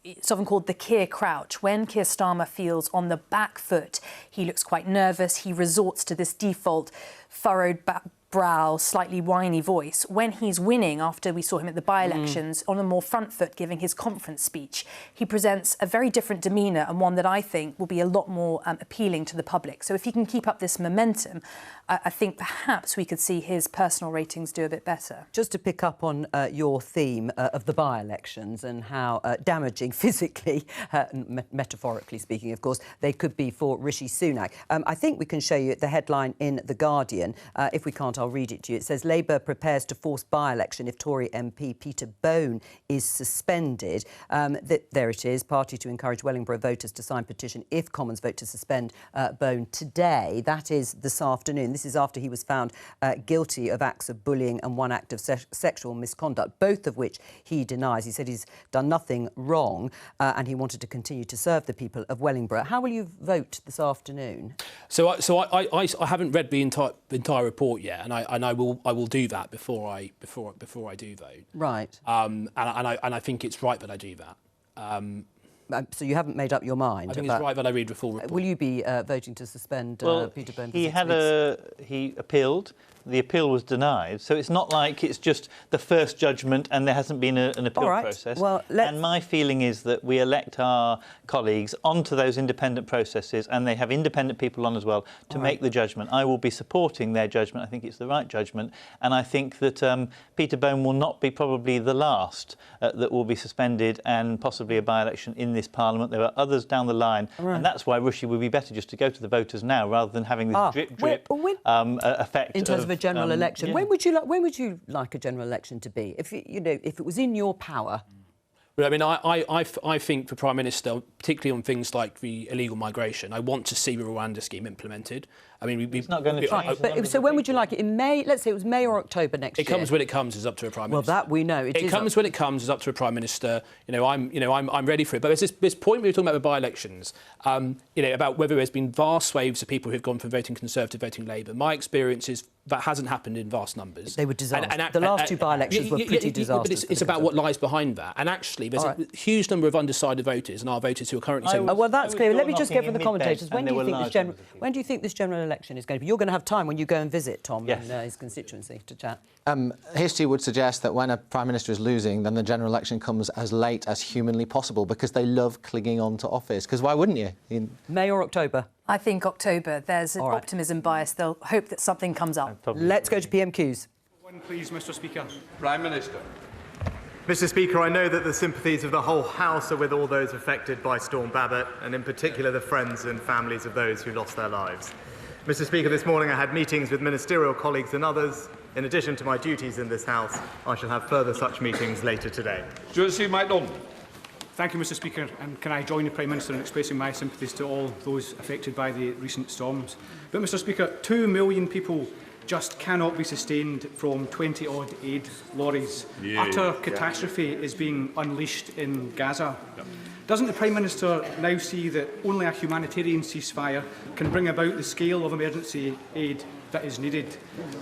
it's often called the Keir crouch. When Keir Starmer feels on the back foot, he looks quite nervous. He resorts to this default furrowed brow, slightly whiny voice. When he's winning, after we saw him at the by-elections, on a more front foot giving his conference speech, he presents a very different demeanour, and one that I think will be a lot more appealing to the public. So if he can keep up this momentum, I think perhaps we could see his personal ratings do a bit better. Just to pick up on your theme of the by-elections and how damaging physically, metaphorically speaking, of course, they could be for Rishi Sunak. I think we can show you the headline in The Guardian, if we can't I'll read it to you. It says Labour prepares to force by-election if Tory MP Peter Bone is suspended. There it is. Party to encourage Wellingborough voters to sign petition if Commons vote to suspend Bone today. That is this afternoon. This is after he was found guilty of acts of bullying and one act of sexual misconduct, both of which he denies. He said he's done nothing wrong and he wanted to continue to serve the people of Wellingborough. How will you vote this afternoon? So I haven't read the entire report yet, and I will do that before I do vote. Right. And I think it's right that I do that. So you haven't made up your mind? I think it's right that I read the full report. Will you be voting to suspend Peter Bone? He appealed. The appeal was denied, so it's not like it's just the first judgment and there hasn't been an appeal process. Well, and my feeling is that we elect our colleagues onto those independent processes, and they have independent people on as well to make the judgment. I will be supporting their judgment. I think it's the right judgment, and I think that Peter Bone will not be probably the last that will be suspended and possibly a by-election in this Parliament. There are others down the line, and that's why Rushy would be better just to go to the voters now rather than having this drip effect in terms of a general election. Yeah. When would you like a general election to be? If if it was in your power. But I mean, I think the Prime Minister, particularly on things like the illegal migration, I want to see the Rwanda scheme implemented. I mean, it's not going to change. But so when would you like it? In May? Let's say it was May or October next year. It comes when it comes. It's up to a Prime Minister. Well, that we know. It comes when it comes. It's up to a Prime Minister. I'm ready for it. But there's this point we were talking about the by-elections. About whether there's been vast swathes of people who've gone from voting Conservative, voting Labour. My experience is that hasn't happened in vast numbers. They were disastrous. The last two by-elections were pretty disastrous. But it's about what lies behind that. And actually, there's a huge number of undecided voters, and our voters who are currently saying... well, that's clear. Let me just get from the commentators. When do you think this general election is going to be? You're going to have time when you go and visit Tom in his constituency to chat. History would suggest that when a Prime Minister is losing, then the general election comes as late as humanly possible because they love clinging on to office. Because why wouldn't you? May or October? I think October. There's an optimism bias. They'll hope that something comes up. Let's go to PMQs. One, please, Mr. Speaker. Prime Minister. Mr. Speaker, I know that the sympathies of the whole House are with all those affected by Storm Babbitt, and in particular the friends and families of those who lost their lives. Mr. Speaker, this morning I had meetings with ministerial colleagues and others. In addition to my duties in this House, I shall have further such meetings later today. Thank you, Mr. Speaker, and can I join the Prime Minister in expressing my sympathies to all those affected by the recent storms. But, Mr. Speaker, 2 million people just cannot be sustained from 20-odd aid lorries. Utter catastrophe is being unleashed in Gaza. Doesn't the Prime Minister now see that only a humanitarian ceasefire can bring about the scale of emergency aid that is needed?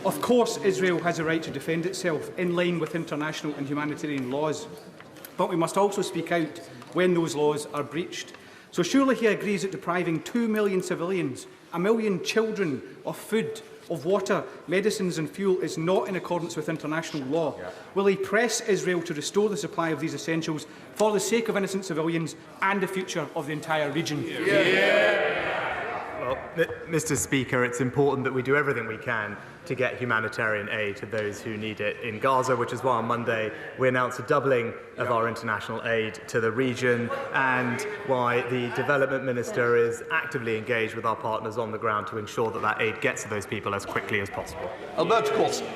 Of course, Israel has a right to defend itself in line with international and humanitarian laws, but we must also speak out when those laws are breached. So surely he agrees that depriving 2 million civilians, 1 million children of food, of water, medicines and fuel is not in accordance with international law. Will he press Israel to restore the supply of these essentials for the sake of innocent civilians and the future of the entire region? Well, Mr. Speaker, it's important that we do everything we can to get humanitarian aid to those who need it in Gaza, which is why on Monday we announced a doubling of our international aid to the region, and why the Development Minister is actively engaged with our partners on the ground to ensure that that aid gets to those people as quickly as possible. Albert Coulson.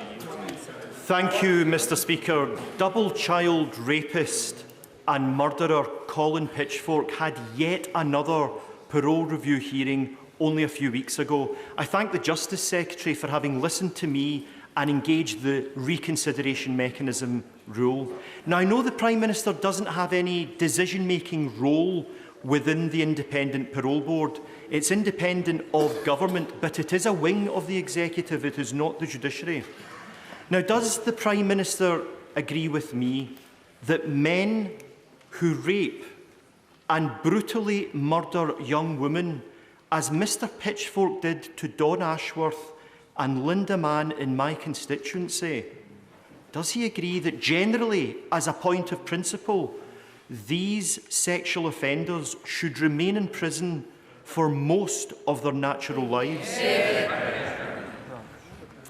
Thank you, Mr. Speaker. Double child rapist and murderer Colin Pitchfork had yet another parole review hearing only a few weeks ago. I thank the Justice Secretary for having listened to me and engaged the reconsideration mechanism rule. Now, I know the Prime Minister doesn't have any decision-making role within the Independent Parole Board. It's independent of government, but it is a wing of the executive. It is not the judiciary. Now, does the Prime Minister agree with me that men who rape and brutally murder young women, as Mr Pitchfork did to Dawn Ashworth and Linda Mann in my constituency, does he agree that generally, as a point of principle, these sexual offenders should remain in prison for most of their natural lives?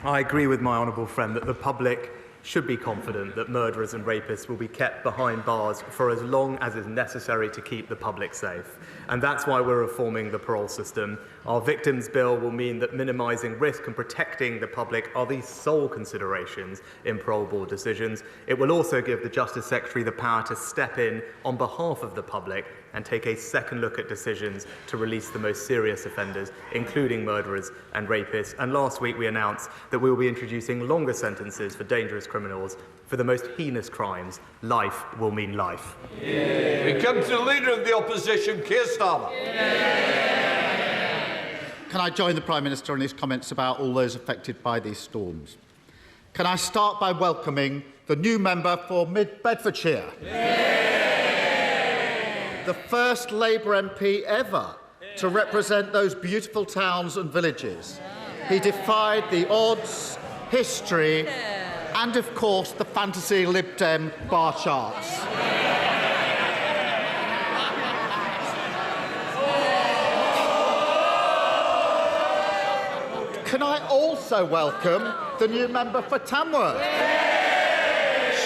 I agree with my honourable friend that the public should be confident that murderers and rapists will be kept behind bars for as long as is necessary to keep the public safe. And that's why we're reforming the parole system. Our victims' bill will mean that minimising risk and protecting the public are the sole considerations in parole board decisions. It will also give the Justice Secretary the power to step in on behalf of the public and take a second look at decisions to release the most serious offenders, including murderers and rapists. And last week we announced that we will be introducing longer sentences for dangerous criminals. For the most heinous crimes, life will mean life. We come to the Leader of the Opposition, Keir Starmer. Can I join the Prime Minister in his comments about all those affected by these storms? Can I start by welcoming the new member for Mid-Bedfordshire? The first Labour MP ever to represent those beautiful towns and villages. He defied the odds, history, and of course the fantasy Lib Dem bar charts. Can I also welcome the new member for Tamworth?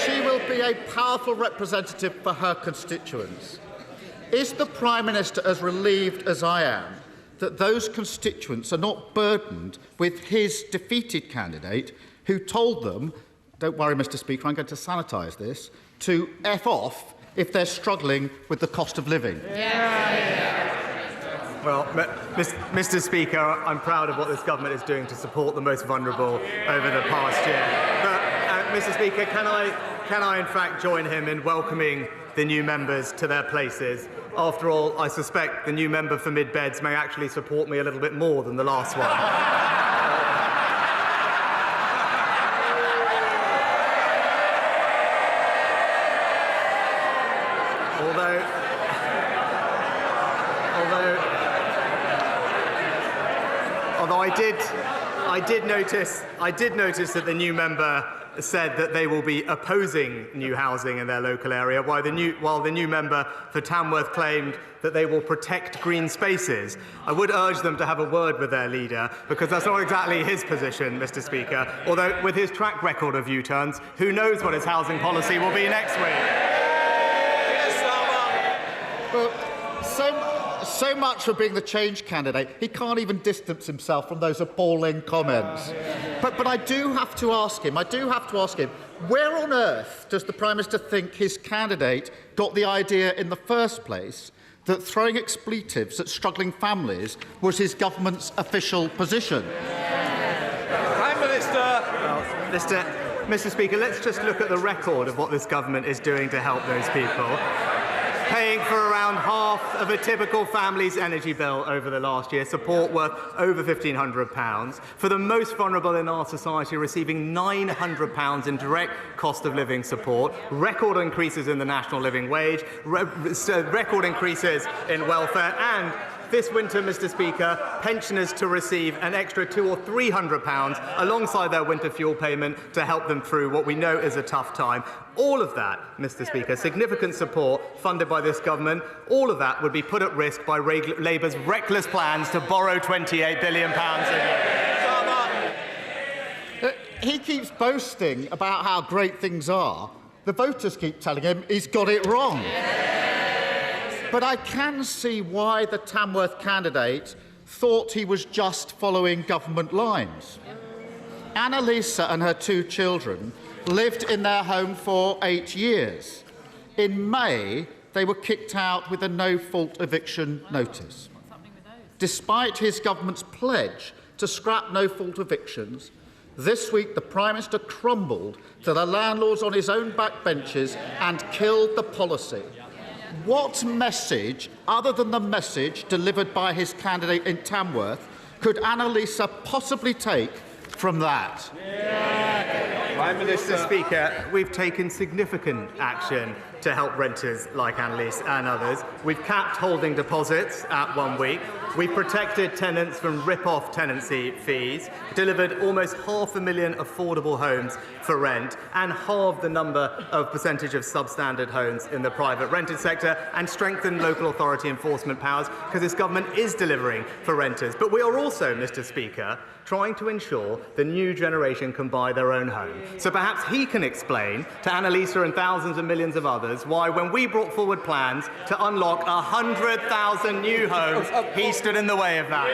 She will be a powerful representative for her constituents. Is the Prime Minister as relieved as I am that those constituents are not burdened with his defeated candidate who told them, don't worry, Mr Speaker, I'm going to sanitise this, to F off if they're struggling with the cost of living? Well, Mr Speaker, I'm proud of what this government is doing to support the most vulnerable over the past year. But, Mr Speaker, can I in fact join him in welcoming the new members to their places? After all, I suspect the new member for Mid-Beds may actually support me a little bit more than the last one. Although I did notice that the new member said that they will be opposing new housing in their local area, while the new member for Tamworth claimed that they will protect green spaces. I would urge them to have a word with their leader, because that's not exactly his position, Mr Speaker, although with his track record of U-turns, who knows what his housing policy will be next week. Well, so much for being the change candidate. He can't even distance himself from those appalling comments. But I do have to ask him, where on earth does the Prime Minister think his candidate got the idea in the first place that throwing expletives at struggling families was his government's official position? Prime Minister. Well, Mr Speaker, let's just look at the record of what this government is doing to help those people. Paying for around half of a typical family's energy bill over the last year, support worth over £1,500. For the most vulnerable in our society, receiving £900 in direct cost of living support, record increases in the national living wage, record increases in welfare, and this winter, Mr Speaker, pensioners to receive an extra £200 or £300 alongside their winter fuel payment to help them through what we know is a tough time. All of that, Mr Speaker, significant support funded by this government, all of that would be put at risk by Labour's reckless plans to borrow £28 billion a year. He keeps boasting about how great things are. The voters keep telling him he's got it wrong. But I can see why the Tamworth candidate thought he was just following government lines. Annalisa and her 2 children lived in their home for 8 years. In May, they were kicked out with a no-fault eviction notice. Despite his government's pledge to scrap no-fault evictions, this week the Prime Minister crumbled to the landlords on his own backbenches and killed the policy. What message, other than the message delivered by his candidate in Tamworth, could Annalisa possibly take from that? Prime Minister. Mr Speaker, we've taken significant action to help renters like Annalise and others. We've capped holding deposits at 1 week. We've protected tenants from rip-off tenancy fees, delivered almost 500,000 affordable homes for rent, and halved the number of percentage of substandard homes in the private rented sector, and strengthened local authority enforcement powers, because this government is delivering for renters. But we are also, Mr. Speaker, trying to ensure the new generation can buy their own home. So perhaps he can explain to Annalisa and thousands and millions of others why, when we brought forward plans to unlock 100,000 new homes, he stood in the way of that.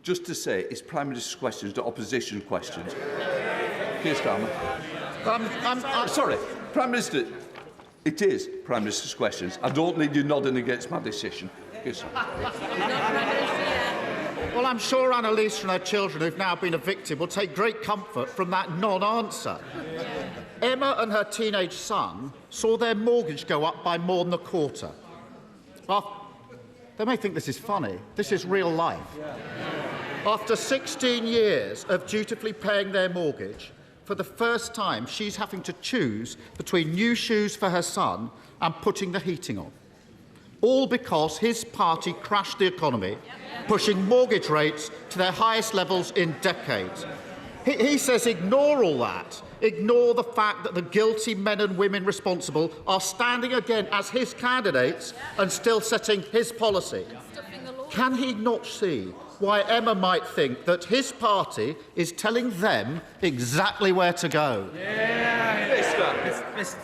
Just to say, it's Prime Minister's questions, not opposition questions. Keir Starmer. Sorry, Prime Minister, it is Prime Minister's questions. I don't need you nodding against my decision. Well, I'm sure Annalise and her children who've now been evicted will take great comfort from that non-answer. Emma and her teenage son saw their mortgage go up by more than a quarter. They may think this is funny. This is real life. After 16 years of dutifully paying their mortgage, for the first time she's having to choose between new shoes for her son and putting the heating on. All because his party crashed the economy, pushing mortgage rates to their highest levels in decades. He says ignore all that. Ignore the fact that the guilty men and women responsible are standing again as his candidates and still setting his policy. Can he not see why Emma might think that his party is telling them exactly where to go?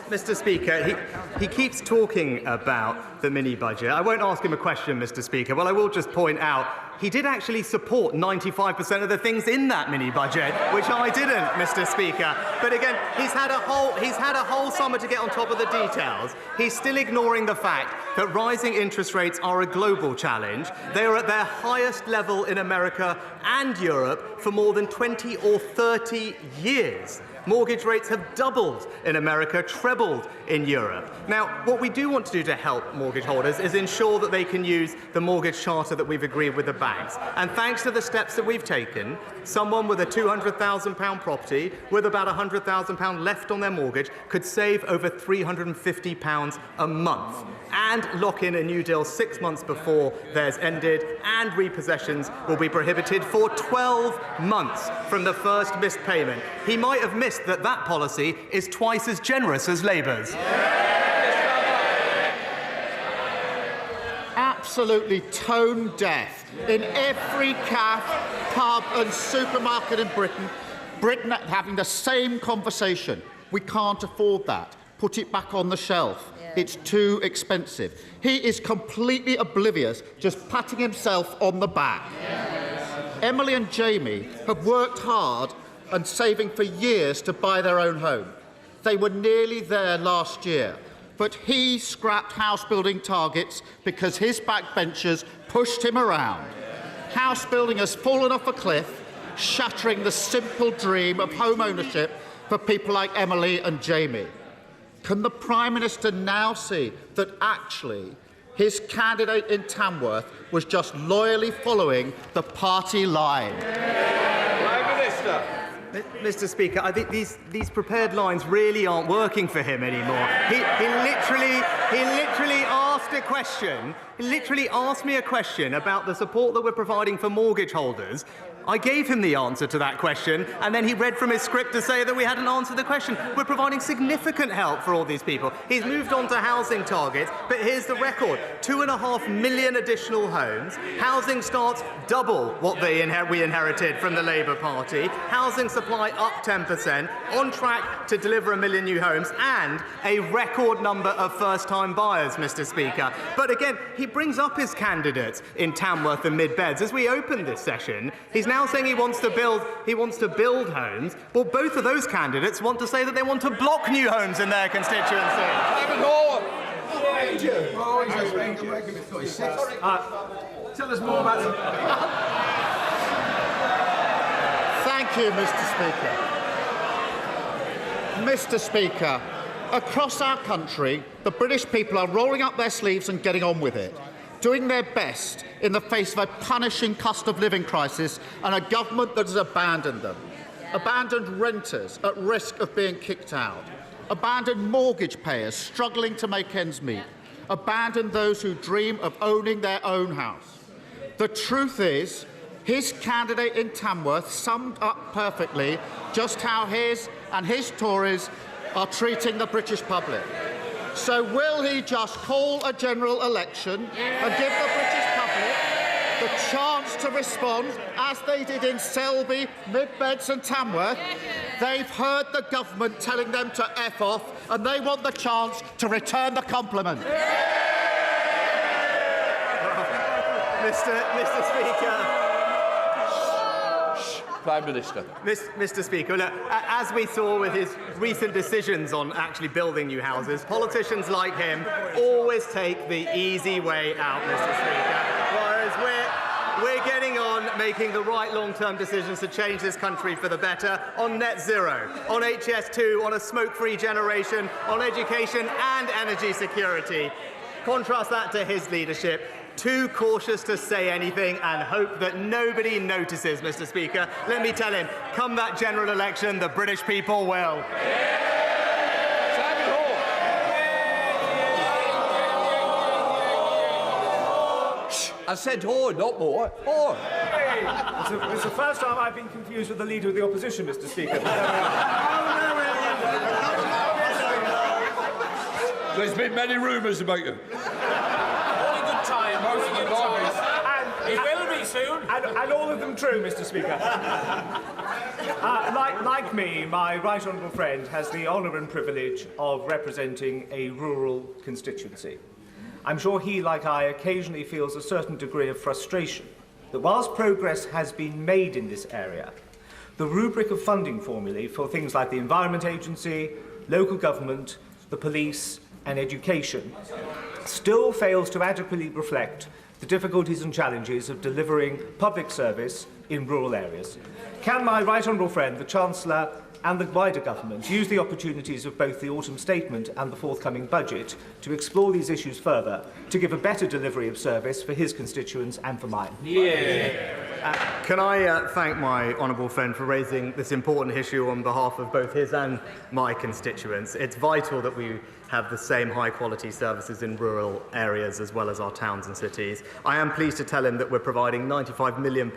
Mr. Speaker, he keeps talking about the mini-budget. I won't ask him a question, Mr. Speaker. Well, I will just point out he did actually support 95% of the things in that mini-budget, which I didn't, Mr. Speaker. But again, he's had a whole summer to get on top of the details. He's still ignoring the fact that rising interest rates are a global challenge. They are at their highest level in America and Europe for more than 20 or 30 years. Mortgage rates have doubled in America, trebled in Europe. Now, what we do want to do to help mortgage holders is ensure that they can use the mortgage charter that we've agreed with the banks. And thanks to the steps that we've taken, someone with a £200,000 property with about £100,000 left on their mortgage could save over £350 a month and lock in a new deal 6 months before theirs ended, and repossessions will be prohibited for 12 months from the first missed payment. He might have missed that policy is twice as generous as Labour's. Absolutely tone deaf. In every cafe, pub and supermarket in Britain having the same conversation. We can't afford that. Put it back on the shelf. It's too expensive. He is completely oblivious, just patting himself on the back. Emily and Jamie have worked hard and saving for years to buy their own home. They were nearly there last year, but he scrapped house building targets because his backbenchers pushed him around. House building has fallen off a cliff, shattering the simple dream of home ownership for people like Emily and Jamie. Can the Prime Minister now see that actually his candidate in Tamworth was just loyally following the party line? Prime Minister. Mr. Speaker, I think these prepared lines really aren't working for him anymore. He literally asked a question. He literally asked me a question about the support that we're providing for mortgage holders. I gave him the answer to that question, and then he read from his script to say that we hadn't answered the question. We're providing significant help for all these people. He's moved on to housing targets, but here's the record. 2.5 million additional homes. Housing starts double what we inherited from the Labour Party. Housing supply up 10%, on track to deliver 1 million new homes, and a record number of first-time buyers, Mr. Speaker. But again, he brings up his candidates in Tamworth and Mid-Beds. As we open this session, he's now saying he wants to build homes. Well, both of those candidates want to say that they want to block new homes in their constituency. Tell us more about them. Thank you, Mr. Speaker. Mr. Speaker, across our country, the British people are rolling up their sleeves and getting on with it, doing their best in the face of a punishing cost of living crisis and a government that has abandoned them. abandoned renters at risk of being kicked out, abandoned mortgage payers struggling to make ends meet, abandoned those who dream of owning their own house. The truth is, his candidate in Tamworth summed up perfectly just how his and his Tories are treating the British public. So will he just call a general election and give the British public the chance to respond, as they did in Selby, Mid-Beds and Tamworth? They've heard the government telling them to F off, and they want the chance to return the compliment. Mr. Speaker. Prime Minister. Mr. Speaker, look, as we saw with his recent decisions on actually building new houses, politicians like him always take the easy way out, Mr. Speaker, whereas we're getting on making the right long-term decisions to change this country for the better on net zero, on HS2, on a smoke-free generation, on education and energy security. Contrast that to his leadership. Too cautious to say anything and hope that nobody notices, Mr. Speaker. Let me tell him, come that general election, the British people will. I said "oh," not more. Oh. It's the first time I've been confused with the Leader of the Opposition, Mr. Speaker. There's been many rumours about you. Time, most of the time. And it will be soon. And all of them true, Mr. Speaker. Like me, my right honourable friend has the honour and privilege of representing a rural constituency. I'm sure he, like I, occasionally feels a certain degree of frustration that whilst progress has been made in this area, the rubric of funding formulae for things like the Environment Agency, local government, the police and education still fails to adequately reflect the difficulties and challenges of delivering public service in rural areas. Can my right honourable friend, the Chancellor and the wider government use the opportunities of both the autumn statement and the forthcoming budget to explore these issues further, to give a better delivery of service for his constituents and for mine? Can I thank my honourable friend for raising this important issue on behalf of both his and my constituents. It's vital that we have the same high-quality services in rural areas as well as our towns and cities. I am pleased to tell him that we're providing £95 million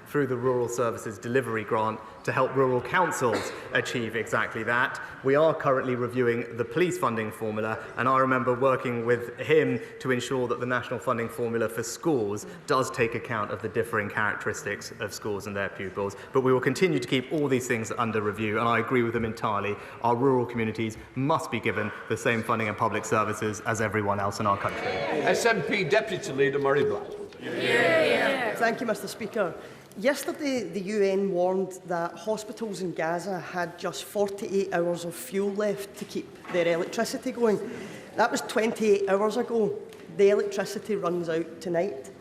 through the Rural Services Delivery Grant to help rural councils achieve exactly that. We are currently reviewing the police funding formula, and I remember working with him to ensure that the national funding formula for schools does take account of the differing characteristics of schools and their pupils. But we will continue to keep all these things under review, and I agree with them entirely. Our rural communities must be given the same funding and public services as everyone else in our country. SNP Deputy Leader Murray Blatt. Thank you, Mr. Speaker. Yesterday, the UN warned that hospitals in Gaza had just 48 hours of fuel left to keep their electricity going. That was 28 hours ago. The electricity runs out tonight.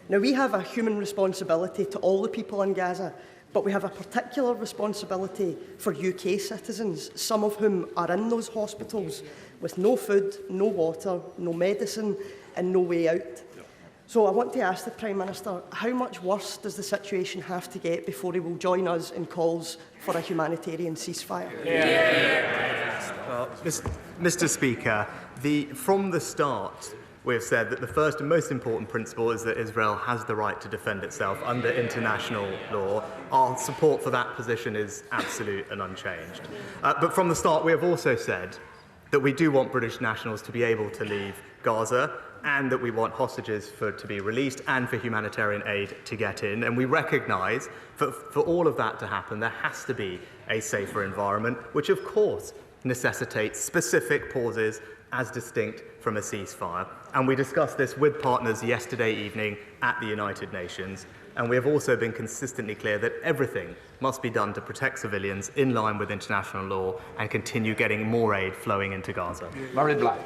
Now, we have a human responsibility to all the people in Gaza, but we have a particular responsibility for UK citizens, some of whom are in those hospitals with no food, no water, no medicine and no way out. So I want to ask the Prime Minister, how much worse does the situation have to get before he will join us in calls for a humanitarian ceasefire? Mr. Speaker, from the start, we have said that the first and most important principle is that Israel has the right to defend itself under international law. Our support for that position is absolute and unchanged. But from the start, we have also said that we do want British nationals to be able to leave Gaza, and that we want hostages to be released and for humanitarian aid to get in. And we recognise that for all of that to happen, there has to be a safer environment, which of course necessitates specific pauses as distinct from a ceasefire. And we discussed this with partners yesterday evening at the United Nations. And we have also been consistently clear that everything must be done to protect civilians in line with international law and continue getting more aid flowing into Gaza. Murray Blatt.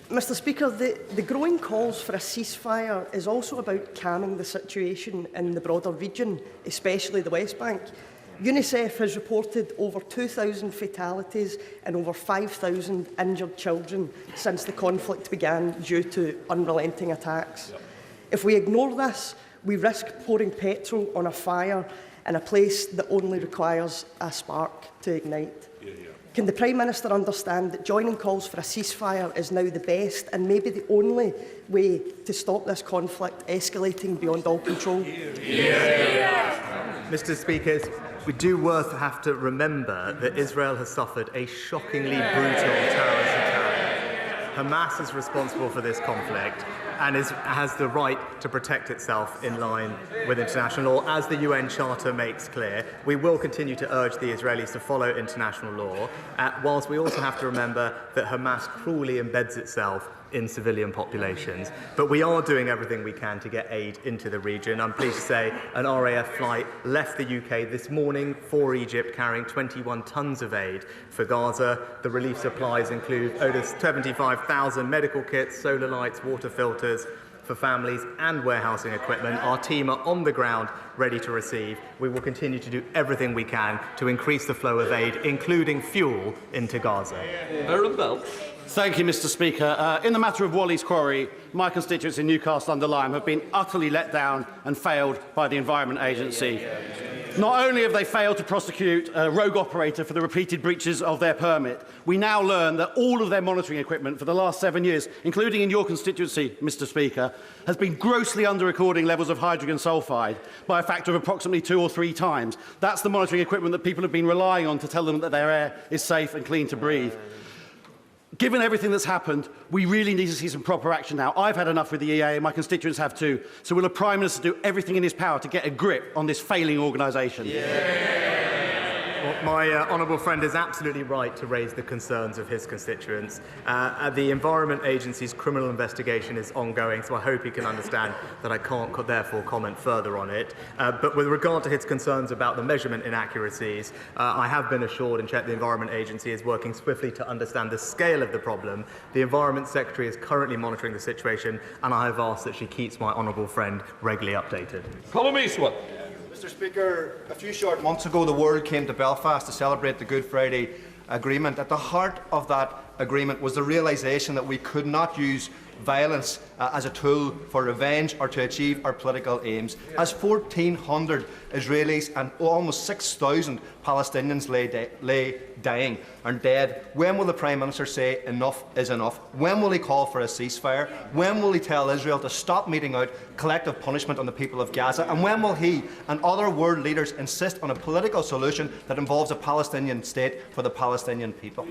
Mr. Speaker, the growing calls for a ceasefire is also about calming the situation in the broader region, especially the West Bank. UNICEF has reported over 2,000 fatalities and over 5,000 injured children since the conflict began due to unrelenting attacks. If we ignore this, we risk pouring petrol on a fire in a place that only requires a spark to ignite. Can the Prime Minister understand that joining calls for a ceasefire is now the best and maybe the only way to stop this conflict escalating beyond all control? Mr. Speaker, we do have to remember that Israel has suffered a shockingly brutal terrorist attack. Hamas is responsible for this conflict and has the right to protect itself in line with international law. As the UN Charter makes clear, we will continue to urge the Israelis to follow international law, whilst we also have to remember that Hamas cruelly embeds itself in civilian populations. But we are doing everything we can to get aid into the region. I'm pleased to say an RAF flight left the UK this morning for Egypt carrying 21 tonnes of aid for Gaza. The relief supplies include over 75,000 medical kits, solar lights, water filters for families and warehousing equipment. Our team are on the ground ready to receive. We will continue to do everything we can to increase the flow of aid, including fuel, into Gaza. Thank you, Mr. Speaker. In the matter of Wally's Quarry, my constituents in Newcastle-under-Lyme have been utterly let down and failed by the Environment Agency. Not only have they failed to prosecute a rogue operator for the repeated breaches of their permit, we now learn that all of their monitoring equipment for the last 7 years, including in your constituency, Mr. Speaker, has been grossly under-recording levels of hydrogen sulphide by a factor of approximately 2 or 3 times. That's the monitoring equipment that people have been relying on to tell them that their air is safe and clean to breathe. Given everything that's happened, we really need to see some proper action now. I've had enough with the EA, and my constituents have too. So will the Prime Minister do everything in his power to get a grip on this failing organisation? Well, my honourable friend is absolutely right to raise the concerns of his constituents. The Environment Agency's criminal investigation is ongoing, so I hope he can understand that I can't therefore comment further on it. But with regard to his concerns about the measurement inaccuracies, I have been assured and checked the Environment Agency is working swiftly to understand the scale of the problem. The Environment Secretary is currently monitoring the situation, and I have asked that she keeps my honourable friend regularly updated. Colm Eastwood. Mr. Speaker, a few short months ago the world came to Belfast to celebrate the Good Friday Agreement. At the heart of that agreement was the realisation that we could not use violence as a tool for revenge or to achieve our political aims. As 1,400 Israelis and almost 6,000 Palestinians lay dying and dead, when will the Prime Minister say enough is enough? When will he call for a ceasefire? When will he tell Israel to stop meting out collective punishment on the people of Gaza? And when will he and other world leaders insist on a political solution that involves a Palestinian state for the Palestinian people?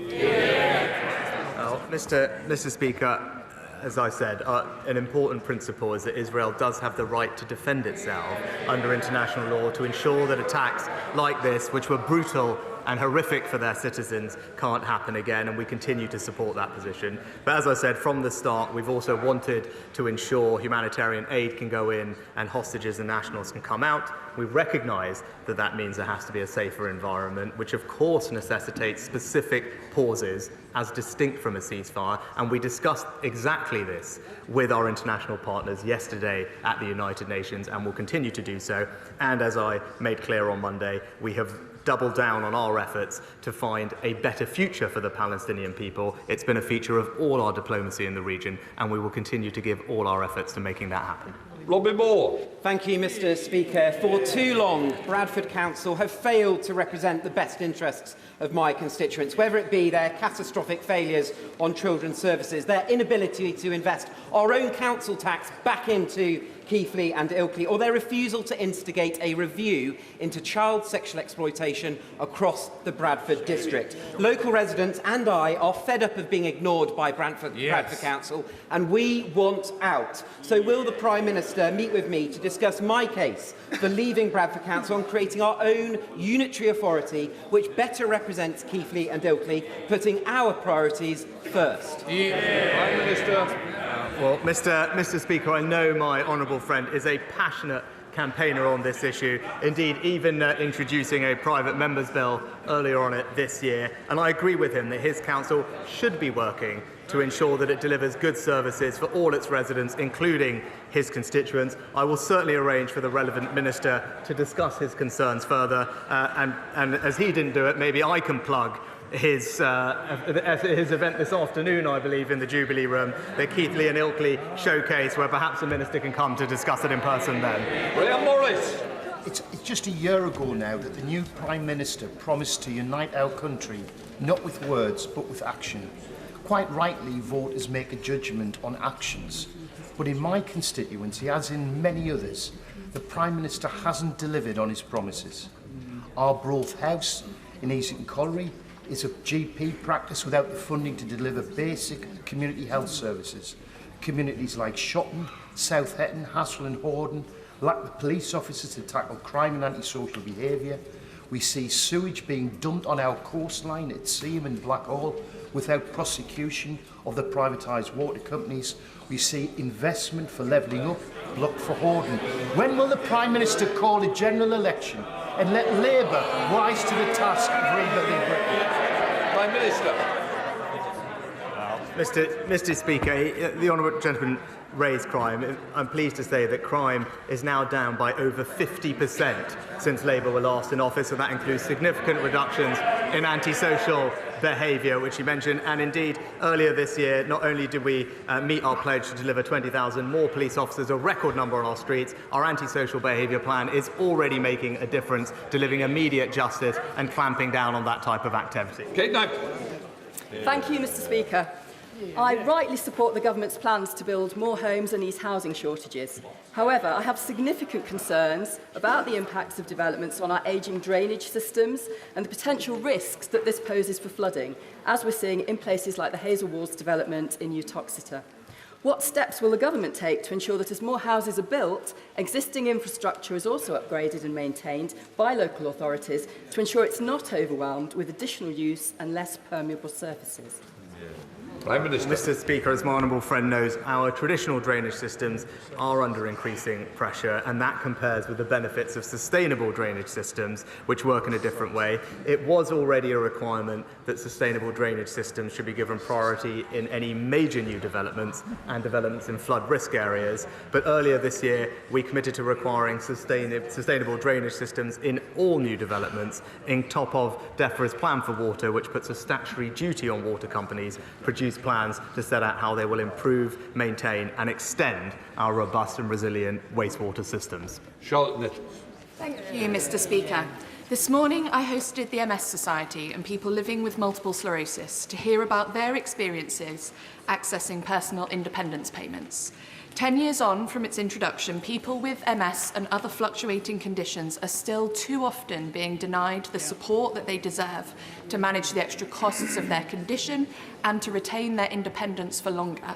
Well, Mr. Speaker, as I said, an important principle is that Israel does have the right to defend itself under international law to ensure that attacks like this, which were brutal and horrific for their citizens, can't happen again, and we continue to support that position. But as I said from the start, we've also wanted to ensure humanitarian aid can go in and hostages and nationals can come out. We recognise that that means there has to be a safer environment, which of course necessitates specific pauses as distinct from a ceasefire, and we discussed exactly this with our international partners yesterday at the United Nations and will continue to do so. And as I made clear on Monday, we have doubled down on our efforts to find a better future for the Palestinian people. It's been a feature of all our diplomacy in the region, and we will continue to give all our efforts to making that happen. Robbie Moore. Thank you, Mr. Speaker. For too long, Bradford Council have failed to represent the best interests of my constituents, whether it be their catastrophic failures on children's services, their inability to invest our own council tax back into Keighley and Ilkley, or their refusal to instigate a review into child sexual exploitation across the Bradford district. Local residents and I are fed up of being ignored by Bradford Council, and we want out. So will the Prime Minister meet with me to discuss my case for leaving Bradford Council and creating our own unitary authority which better represents Keighley and Ilkley, putting our priorities first? Prime Minister. Well, Mr. Speaker, I know my honourable friend is a passionate campaigner on this issue, indeed even introducing a private members' bill earlier on it this year, and I agree with him that his council should be working to ensure that it delivers good services for all its residents, including his constituents. I will certainly arrange for the relevant minister to discuss his concerns further, and as he didn't do it, maybe I can plug his event this afternoon, I believe, in the Jubilee Room, the Keighley and Ilkley showcase, where perhaps the minister can come to discuss it in person then. Graham Morris. It's just a year ago now that the new Prime Minister promised to unite our country, not with words, but with action. Quite rightly, voters make a judgment on actions. But in my constituency, as in many others, the Prime Minister hasn't delivered on his promises. Arbroath House in Easington Colliery is a GP practice without the funding to deliver basic community health services. Communities like Shotton, South Hetton, Hassel and Horden lack the police officers to tackle crime and antisocial behaviour. We see sewage being dumped on our coastline at Seaham and Blackhall without prosecution of the privatised water companies. We see investment for levelling up blocked for Horden. When will the Prime Minister call a general election and let Labour rise to the task of rebuilding Britain? Prime Minister. Mr. Speaker, the honourable gentleman raised crime. I'm pleased to say that crime is now down by over 50% since Labour were last in office, and that includes significant reductions in antisocial behaviour, which he mentioned. And indeed, earlier this year, not only did we meet our pledge to deliver 20,000 more police officers, a record number on our streets, our antisocial behaviour plan is already making a difference, delivering immediate justice and clamping down on that type of activity. Okay, now. Thank you, Mr. Speaker. I rightly support the government's plans to build more homes and ease housing shortages. However, I have significant concerns about the impacts of developments on our ageing drainage systems and the potential risks that this poses for flooding, as we're seeing in places like the Hazel Walls development in Uttoxeter. What steps will the government take to ensure that as more houses are built, existing infrastructure is also upgraded and maintained by local authorities to ensure it's not overwhelmed with additional use and less permeable surfaces? Prime Minister. Mr. Speaker, as my honourable friend knows, our traditional drainage systems are under increasing pressure, and that compares with the benefits of sustainable drainage systems, which work in a different way. It was already a requirement that sustainable drainage systems should be given priority in any major new developments and developments in flood risk areas. But earlier this year, we committed to requiring sustainable drainage systems in all new developments, in top of DEFRA's Plan for Water, which puts a statutory duty on water companies produce plans to set out how they will improve, maintain and extend our robust and resilient wastewater systems. Charlotte Nettle. Thank you, Mr. Speaker. This morning I hosted the MS Society and people living with multiple sclerosis to hear about their experiences accessing personal independence payments. 10 years on from its introduction, people with MS and other fluctuating conditions are still too often being denied the support that they deserve to manage the extra costs of their condition and to retain their independence for longer.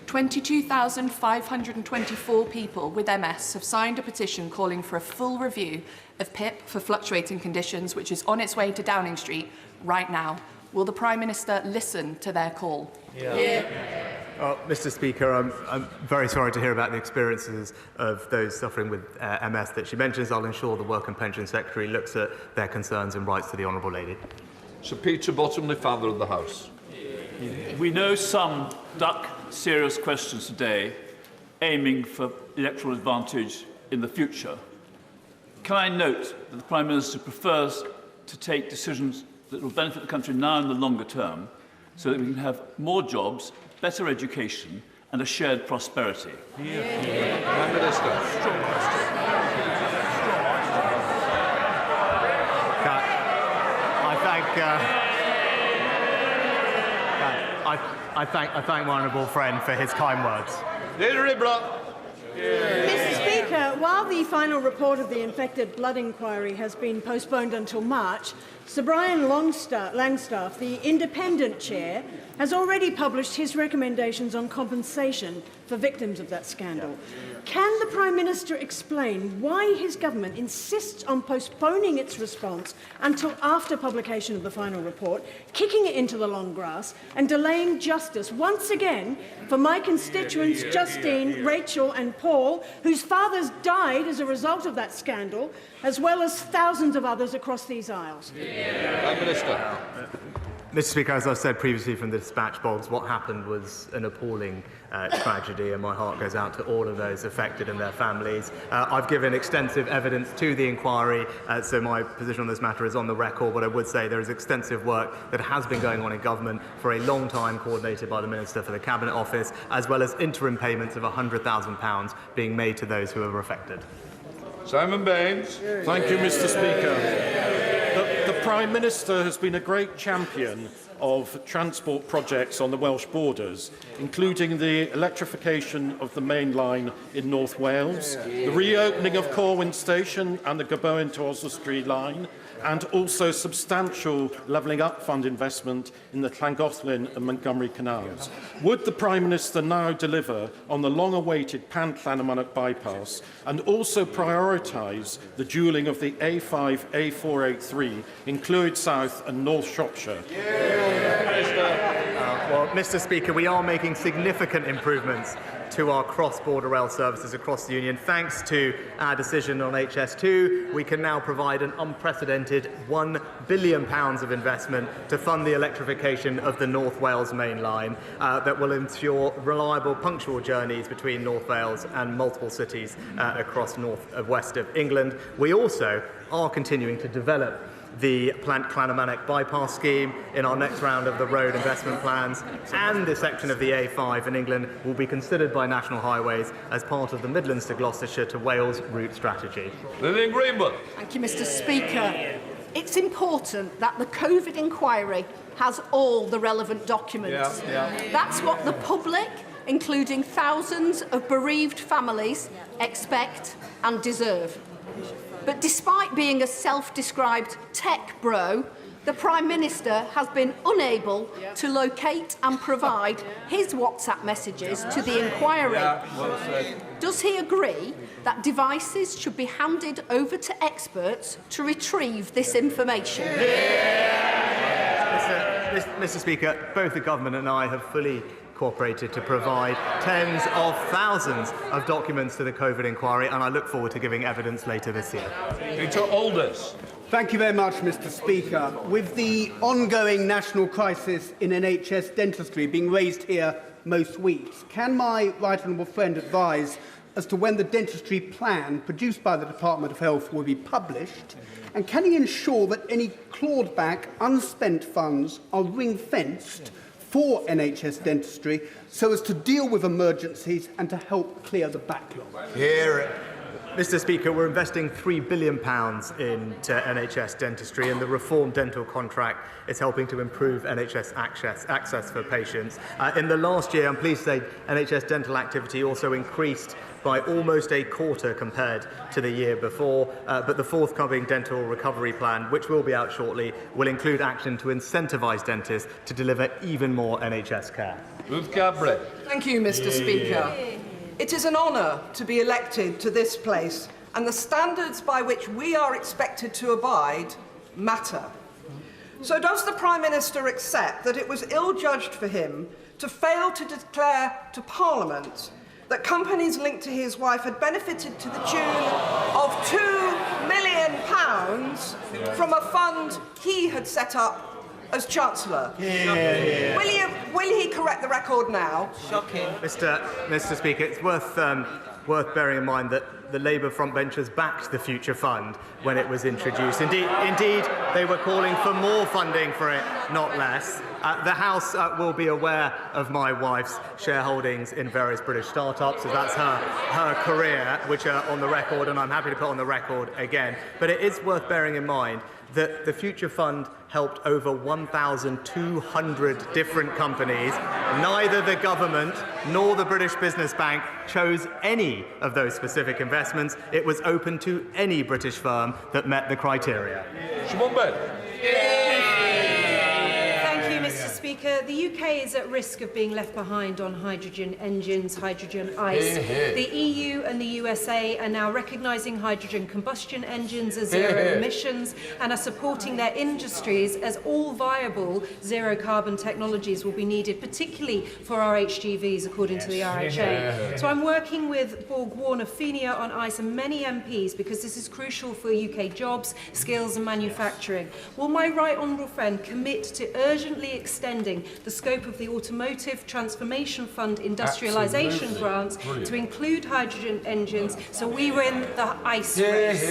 22,524 people with MS have signed a petition calling for a full review of PIP for fluctuating conditions, which is on its way to Downing Street right now. Will the Prime Minister listen to their call? Mr. Speaker, I'm very sorry to hear about the experiences of those suffering with MS that she mentions. I'll ensure the Work and Pension Secretary looks at their concerns and writes to the Honourable Lady. Sir Peter Bottomley, Father of the House. We know some duck serious questions today, aiming for electoral advantage in the future. Can I note that the Prime Minister prefers to take decisions that will benefit the country now and the longer term, so that we can have more jobs, better education and a shared prosperity? Prime Minister. I thank my honourable friend for his kind words. Mr. Speaker, while the final report of the infected blood inquiry has been postponed until March, Sir Brian Langstaff, the independent chair, has already published his recommendations on compensation for victims of that scandal. Can the Prime Minister explain why his government insists on postponing its response until after publication of the final report, kicking it into the long grass and delaying justice once again for my constituents Justine, Rachel and Paul, whose fathers died as a result of that scandal, as well as thousands of others across these aisles? Prime Minister. Mr. Speaker, as I've said previously from the dispatch box, what happened was an appalling tragedy, and my heart goes out to all of those affected and their families. I've given extensive evidence to the inquiry, so my position on this matter is on the record, but I would say there is extensive work that has been going on in government for a long time, coordinated by the Minister for the Cabinet Office, as well as interim payments of £100,000 being made to those who are affected. Simon Baines. Thank you, Mr. Speaker. The Prime Minister has been a great champion of transport projects on the Welsh borders, including the electrification of the main line in North Wales, the reopening of Corwin Station and the Gabowen to Oswestry line, and also substantial levelling up fund investment in the Llangollen and Montgomery canals. Would the Prime Minister now deliver on the long-awaited Pan-Llanymynech bypass and also prioritise the dualling of the A5, A483 in Clwyd South and North Shropshire? Well, Mr. Speaker, we are making significant improvements to our cross-border rail services across the Union. Thanks to our decision on HS2, we can now provide an unprecedented £1 billion of investment to fund the electrification of the North Wales main line that will ensure reliable, punctual journeys between North Wales and multiple cities across west of England. We also are continuing to develop the Llanymynech bypass scheme in our next round of the road investment plans, and this section of the A5 in England will be considered by National Highways as part of the Midlands to Gloucestershire to Wales route strategy. Lillian Greenwood. Thank you, Mr. Speaker. It's important that the COVID inquiry has all the relevant documents. That's what the public, including thousands of bereaved families, expect and deserve. But despite being a self-described tech bro, the Prime Minister has been unable to locate and provide his WhatsApp messages to the inquiry. Does he agree that devices should be handed over to experts to retrieve this information? Mr. Speaker, both the Government and I have fully cooperated to provide tens of thousands of documents to the COVID inquiry, and I look forward to giving evidence later this year. Peter Alders. Thank you very much, Mr. Speaker. With the ongoing national crisis in NHS dentistry being raised here most weeks, can my right honourable friend advise as to when the dentistry plan produced by the Department of Health will be published? And can he ensure that any clawed back unspent funds are ring-fenced for NHS dentistry so as to deal with emergencies and to help clear the backlog? Mr. Speaker, we're investing £3 billion into NHS dentistry, and the reformed dental contract is helping to improve NHS access for patients. In the last year, I'm pleased to say NHS dental activity also increased by almost a quarter compared to the year before, but the forthcoming dental recovery plan, which will be out shortly, will include action to incentivise dentists to deliver even more NHS care. Ruth Gabriel. Thank you, Mr. Speaker. It is an honour to be elected to this place, and the standards by which we are expected to abide matter. So does the Prime Minister accept that it was ill-judged for him to fail to declare to Parliament that companies linked to his wife had benefited to the tune of £2 million from a fund he had set up as Chancellor? Will he correct the record now? Shocking. Mr. Speaker, it's worth bearing in mind that the Labour frontbenchers backed the Future Fund when it was introduced. Indeed, they were calling for more funding for it, not less. The House will be aware of my wife's shareholdings in various British startups, as that's her career, which are on the record, and I'm happy to put on the record again. But it is worth bearing in mind that the Future Fund helped over 1,200 different companies. Neither the government nor the British Business Bank chose any of those specific investments. It was open to any British firm that met the criteria. Thank you, Mr. Speaker. The UK is at risk of being left behind on hydrogen engines, hydrogen ice. The EU and the USA are now recognising hydrogen combustion engines as zero emissions and are supporting their industries as all viable zero carbon technologies will be needed, particularly for our HGVs, according to the RHA. So I'm working with Borg Warner Fenia on ice and many MPs because this is crucial for UK jobs, skills and manufacturing. Will my right honourable friend commit to urgently extending the scope of the Automotive Transformation Fund industrialisation grants to include hydrogen engines so we win the ice race?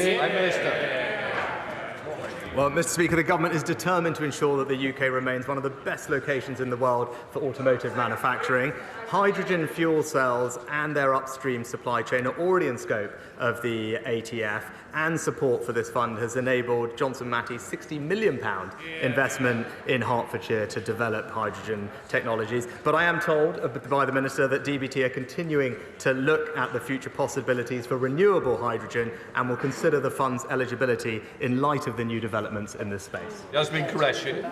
Well, Mr. Speaker, the government is determined to ensure that the UK remains one of the best locations in the world for automotive manufacturing. Hydrogen fuel cells and their upstream supply chain are already in scope of the ATF, and support for this fund has enabled Johnson Matthey's £60 million investment in Hertfordshire to develop hydrogen technologies. But I am told by the Minister that DBT are continuing to look at the future possibilities for renewable hydrogen and will consider the fund's eligibility in light of the new developments in this space. Yasmin Qureshi.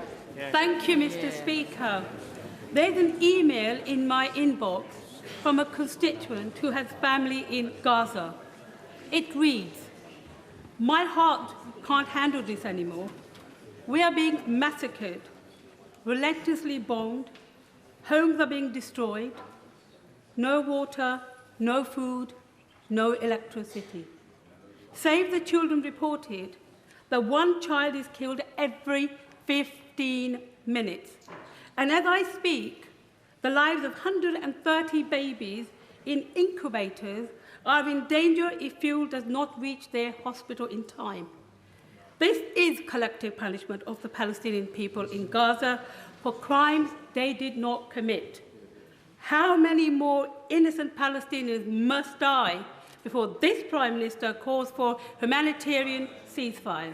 Thank you, Mr. Speaker. There's an email in my inbox from a constituent who has family in Gaza. It reads, "My heart can't handle this anymore. We are being massacred, relentlessly bombed, homes are being destroyed, no water, no food, no electricity. Save the Children reported that one child is killed every 15 minutes. And as I speak, the lives of 130 babies in incubators are in danger if fuel does not reach their hospital in time. This is collective punishment of the Palestinian people in Gaza for crimes they did not commit. How many more innocent Palestinians must die before this Prime Minister calls for humanitarian ceasefire?"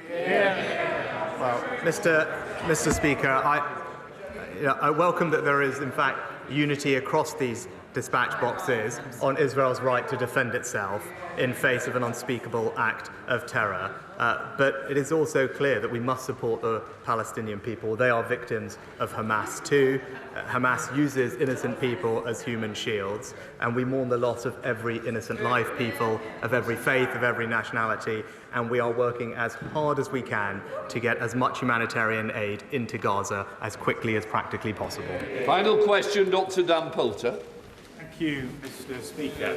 Well, Mr. Speaker, I welcome that there is, in fact, unity across these dispatch boxes on Israel's right to defend itself in face of an unspeakable act of terror. But it is also clear that we must support the Palestinian people. They are victims of Hamas too. Hamas uses innocent people as human shields, and we mourn the loss of every innocent life, people of every faith, of every nationality, and we are working as hard as we can to get as much humanitarian aid into Gaza as quickly as practically possible. Final question, Dr. Dan Poulter. Thank you, Mr. Speaker.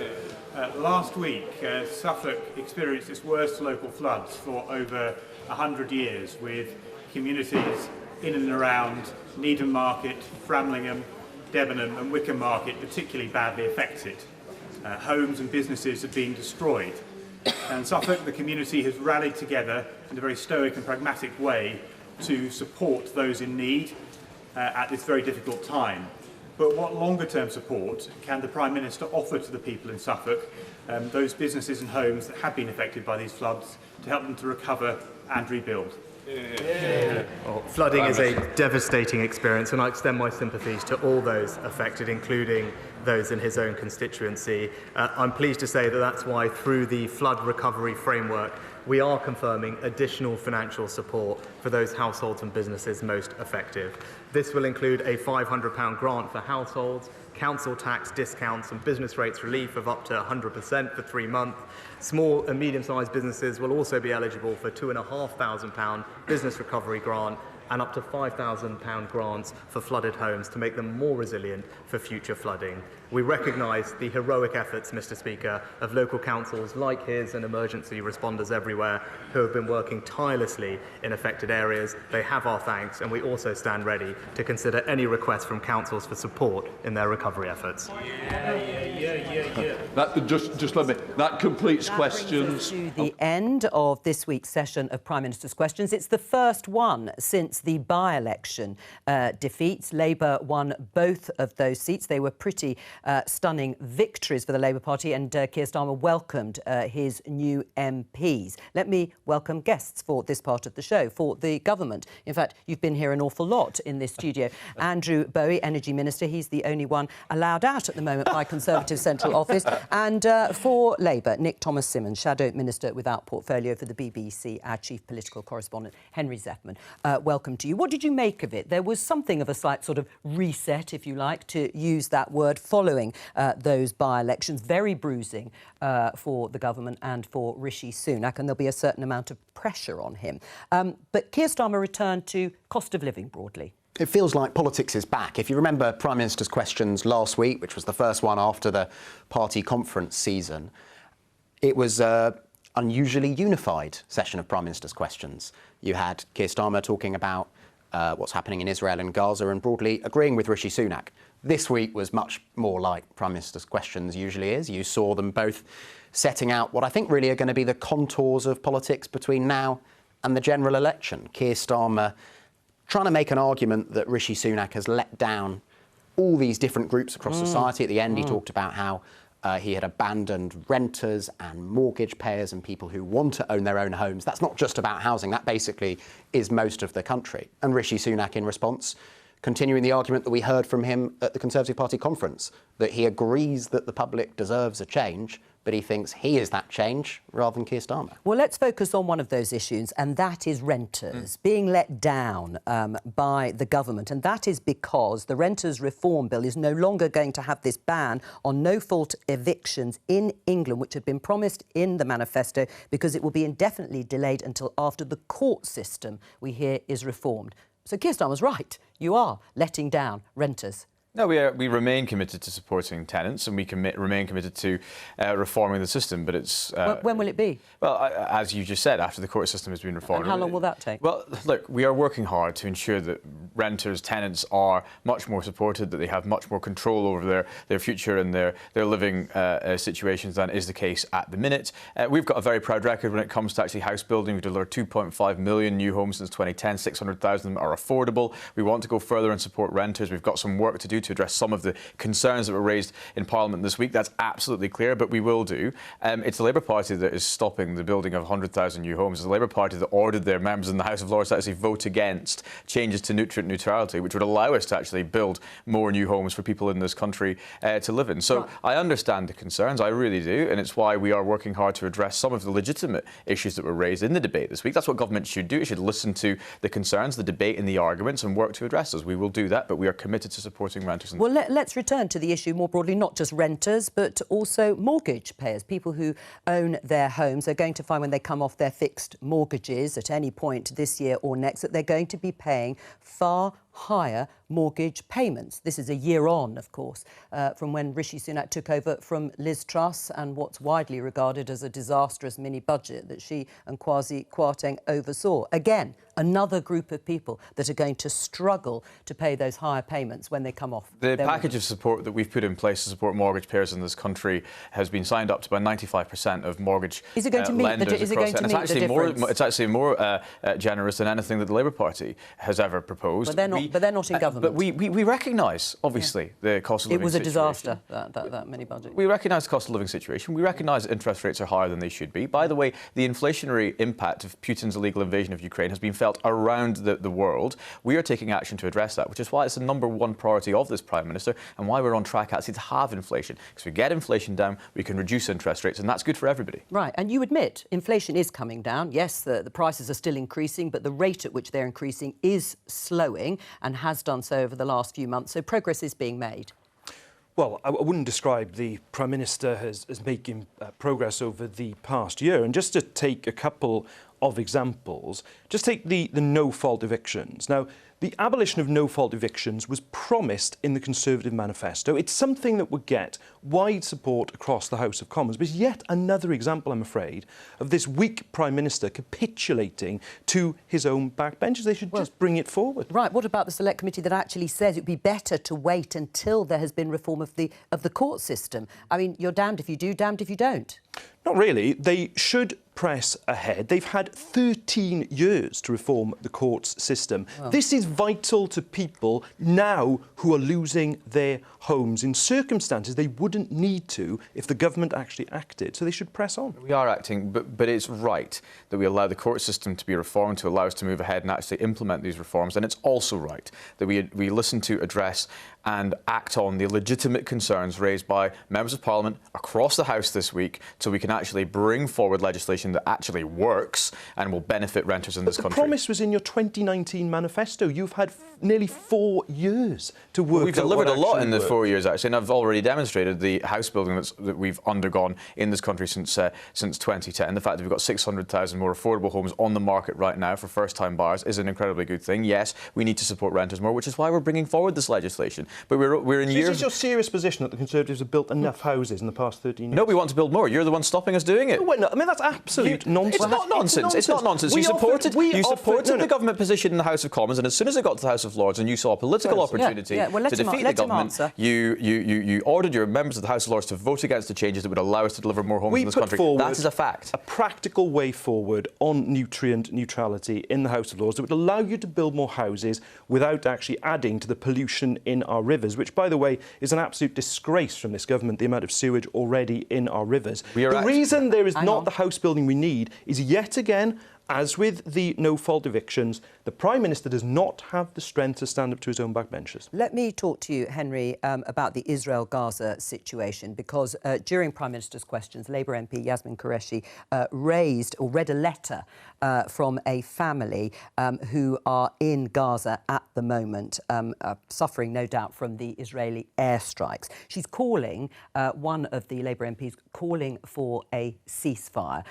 Last week, Suffolk experienced its worst local floods for over 100 years, with communities in and around Needham Market, Framlingham, Debenham and Wickham Market particularly badly affected. Homes and businesses have been destroyed. And Suffolk, the community, has rallied together in a very stoic and pragmatic way to support those in need at this very difficult time. But what longer-term support can the Prime Minister offer to the people in Suffolk, those businesses and homes that have been affected by these floods, to help them to recover and rebuild? Well, flooding is a devastating experience, and I extend my sympathies to all those affected, including those in his own constituency. I'm pleased to say that that's why, through the flood recovery framework, we are confirming additional financial support for those households and businesses most affected. This will include a £500 grant for households, council tax discounts and business rates relief of up to 100% for 3 months. Small and medium-sized businesses will also be eligible for £2,500 business recovery grant and up to £5,000 grants for flooded homes to make them more resilient for future flooding. We recognise the heroic efforts, Mr. Speaker, of local councils like his and emergency responders everywhere who have been working tirelessly in affected areas. They have our thanks, and we also stand ready to consider any requests from councils for support in their recovery efforts. That completes questions. To the end of this week's session of Prime Minister's Questions. It's the first one since the by-election defeats. Labour won both of those seats. They were pretty stunning victories for the Labour Party, and Keir Starmer welcomed his new MPs. Let me welcome guests for this part of the show, for the government. In fact, you've been here an awful lot in this studio. Andrew Bowie, Energy Minister, he's the only one allowed out at the moment by Conservative Central Office. And for Labour, Nick Thomas-Symonds, Shadow Minister without portfolio for the BBC, our Chief Political Correspondent, Henry Zeffman. Welcome to you. What did you make of it? There was something of a slight sort of reset, if you like, to use that word, following those by-elections. Very bruising for the government and for Rishi Sunak, and there'll be a certain amount of pressure on him. But Keir Starmer returned to cost of living broadly. It feels like politics is back. If you remember Prime Minister's Questions last week, which was the first one after the party conference season, it was an unusually unified session of Prime Minister's Questions. You had Keir Starmer talking about what's happening in Israel and Gaza and broadly agreeing with Rishi Sunak. This week was much more like Prime Minister's Questions usually is. You saw them both setting out what I think really are going to be the contours of politics between now and the general election. Keir Starmer trying to make an argument that Rishi Sunak has let down all these different groups across society. At the end, he talked about how he had abandoned renters and mortgage payers and people who want to own their own homes. That's not just about housing. That basically is most of the country. And Rishi Sunak, in response, continuing the argument that we heard from him at the Conservative Party conference, that he agrees that the public deserves a change, but he thinks he is that change rather than Keir Starmer. Well, let's focus on one of those issues, and that is renters being let down by the government. And that is because the Renters Reform Bill is no longer going to have this ban on no-fault evictions in England, which had been promised in the manifesto, because it will be indefinitely delayed until after the court system, we hear, is reformed. So Keir Starmer's right. You are letting down renters. No, we remain committed to supporting tenants, and we remain committed to reforming the system. But it's when will it be? Well, as you just said, after the court system has been reformed. And how long will that take? Well, look, we are working hard to ensure that renters, tenants are much more supported, that they have much more control over their future and their living situations than is the case at the minute. We've got a very proud record when it comes to actually house building. We've delivered 2.5 million new homes since 2010. 600,000 of them are affordable. We want to go further and support renters. We've got some work to do to address some of the concerns that were raised in Parliament this week. That's absolutely clear, but we will do. It's the Labour Party that is stopping the building of 100,000 new homes. It's the Labour Party that ordered their members in the House of Lords to actually vote against changes to nutrient neutrality, which would allow us to actually build more new homes for people in this country to live in. So I understand the concerns, I really do, and it's why we are working hard to address some of the legitimate issues that were raised in the debate this week. That's what government should do. It should listen to the concerns, the debate and the arguments and work to address those. We will do that, but we are committed to supporting renters. Well, let's return to the issue more broadly, not just renters, but also mortgage payers. People who own their homes are going to find when they come off their fixed mortgages at any point this year or next that they're going to be paying far higher mortgage payments. This is a year on, of course, from when Rishi Sunak took over from Liz Truss and what's widely regarded as a disastrous mini-budget that she and Kwasi Kwarteng oversaw. Again, another group of people that are going to struggle to pay those higher payments when they come off. The package of support that we've put in place to support mortgage payers in this country has been signed up to by 95% of mortgage lenders. Is it going to meet the difference? It's actually more generous than anything that the Labour Party has ever proposed. But they're not in government. But we recognise, obviously, the cost of living situation. It was a disaster, that mini-budget. We recognise the cost of living situation. We recognise that interest rates are higher than they should be. By the way, the inflationary impact of Putin's illegal invasion of Ukraine has been felt around the world. We are taking action to address that, which is why it's the #1 priority of this Prime Minister and why we're on track actually to halve inflation. Because if we get inflation down, we can reduce interest rates, and that's good for everybody. Right, and you admit inflation is coming down. Yes, the prices are still increasing, but the rate at which they're increasing is slowing and has done so over the last few months. So progress is being made. Well, I wouldn't describe the Prime Minister as making progress over the past year. And just to take a couple of examples, just take the no-fault evictions. Now, the abolition of no-fault evictions was promised in the Conservative manifesto. It's something that would get wide support across the House of Commons, but it's yet another example, I'm afraid, of this weak Prime Minister capitulating to his own backbenchers. They should just bring it forward. Right, what about the Select Committee that actually says it would be better to wait until there has been reform of the court system? I mean, you're damned if you do, damned if you don't. Not really. They should press ahead. They've had 13 years to reform the courts system. Wow. This is vital to people now who are losing their homes in circumstances they wouldn't need to if the government actually acted. So they should press on. We are acting, but it's right that we allow the court system to be reformed to allow us to move ahead and actually implement these reforms. And it's also right that we listen to, address and act on the legitimate concerns raised by members of Parliament across the House this week so we can actually bring forward legislation that actually works and will benefit renters in this country. The promise was in your 2019 manifesto. You've had nearly 4 years to work. We've delivered a lot in the 4 years, actually, and I've already demonstrated the house building that we've undergone in this country since 2010. The fact that we've got 600,000 more affordable homes on the market right now for first-time buyers is an incredibly good thing. Yes, we need to support renters more, which is why we're bringing forward this legislation. But we're in So years... Is your serious position that the Conservatives have built enough houses in the past 13 years? No, we want to build more. You're the one stopping us doing it. No, I mean, that's absolute nonsense. It's not nonsense. It's not nonsense. You supported the government position in the House of Commons, and as soon as it got to the House of Lords and you saw a political opportunity to defeat the government, you ordered your members of the House of Lords to vote against the changes that would allow us to deliver more homes in this country. That is a fact. A practical way forward on nutrient neutrality in the House of Lords that would allow you to build more houses without actually adding to the pollution in our rivers, which, by the way, is an absolute disgrace from this government, the amount of sewage already in our rivers. The reason there is not the house building we need is, yet again, as with the no-fault evictions, the Prime Minister does not have the strength to stand up to his own backbenchers. Let me talk to you, Henry, about the Israel-Gaza situation, because during Prime Minister's questions, Labour MP Yasmin Qureshi read a letter from a family who are in Gaza at the moment, suffering, no doubt, from the Israeli airstrikes. She's calling, one of the Labour MPs, calling for a ceasefire.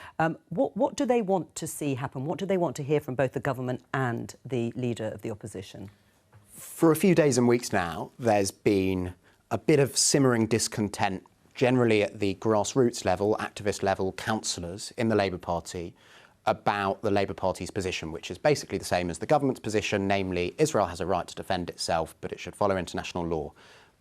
What do they want to see happen? What do they want to hear from both the government and the leader of the opposition? For a few days and weeks now, there's been a bit of simmering discontent, generally at the grassroots level, activist level, councillors in the Labour Party, about the Labour Party's position, which is basically the same as the government's position, namely Israel has a right to defend itself, but it should follow international law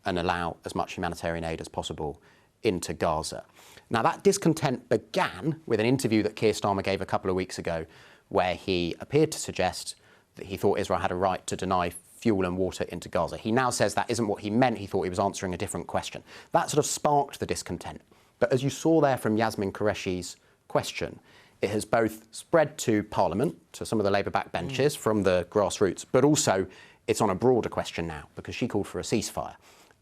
and allow as much humanitarian aid as possible into Gaza. Now, that discontent began with an interview that Keir Starmer gave a couple of weeks ago, where he appeared to suggest that he thought Israel had a right to deny fuel and water into Gaza. He now says that isn't what he meant. He thought he was answering a different question. That sort of sparked the discontent. But as you saw there from Yasmin Qureshi's question, it has both spread to Parliament, to some of the Labour backbenchers from the grassroots, but also it's on a broader question now, because she called for a ceasefire.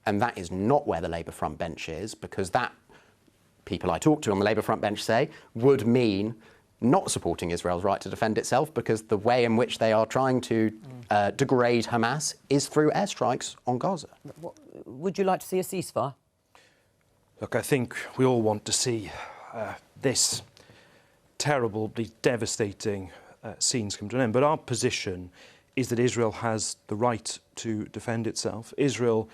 And that is not where the Labour front bench is, because that, people I talk to on the Labour front bench say, would mean not supporting Israel's right to defend itself, because the way in which they are trying to degrade Hamas is through airstrikes on Gaza. Would you like to see a ceasefire? Look, I think we all want to see this terribly devastating scenes come to an end, but our position is that Israel has the right to defend itself. Israel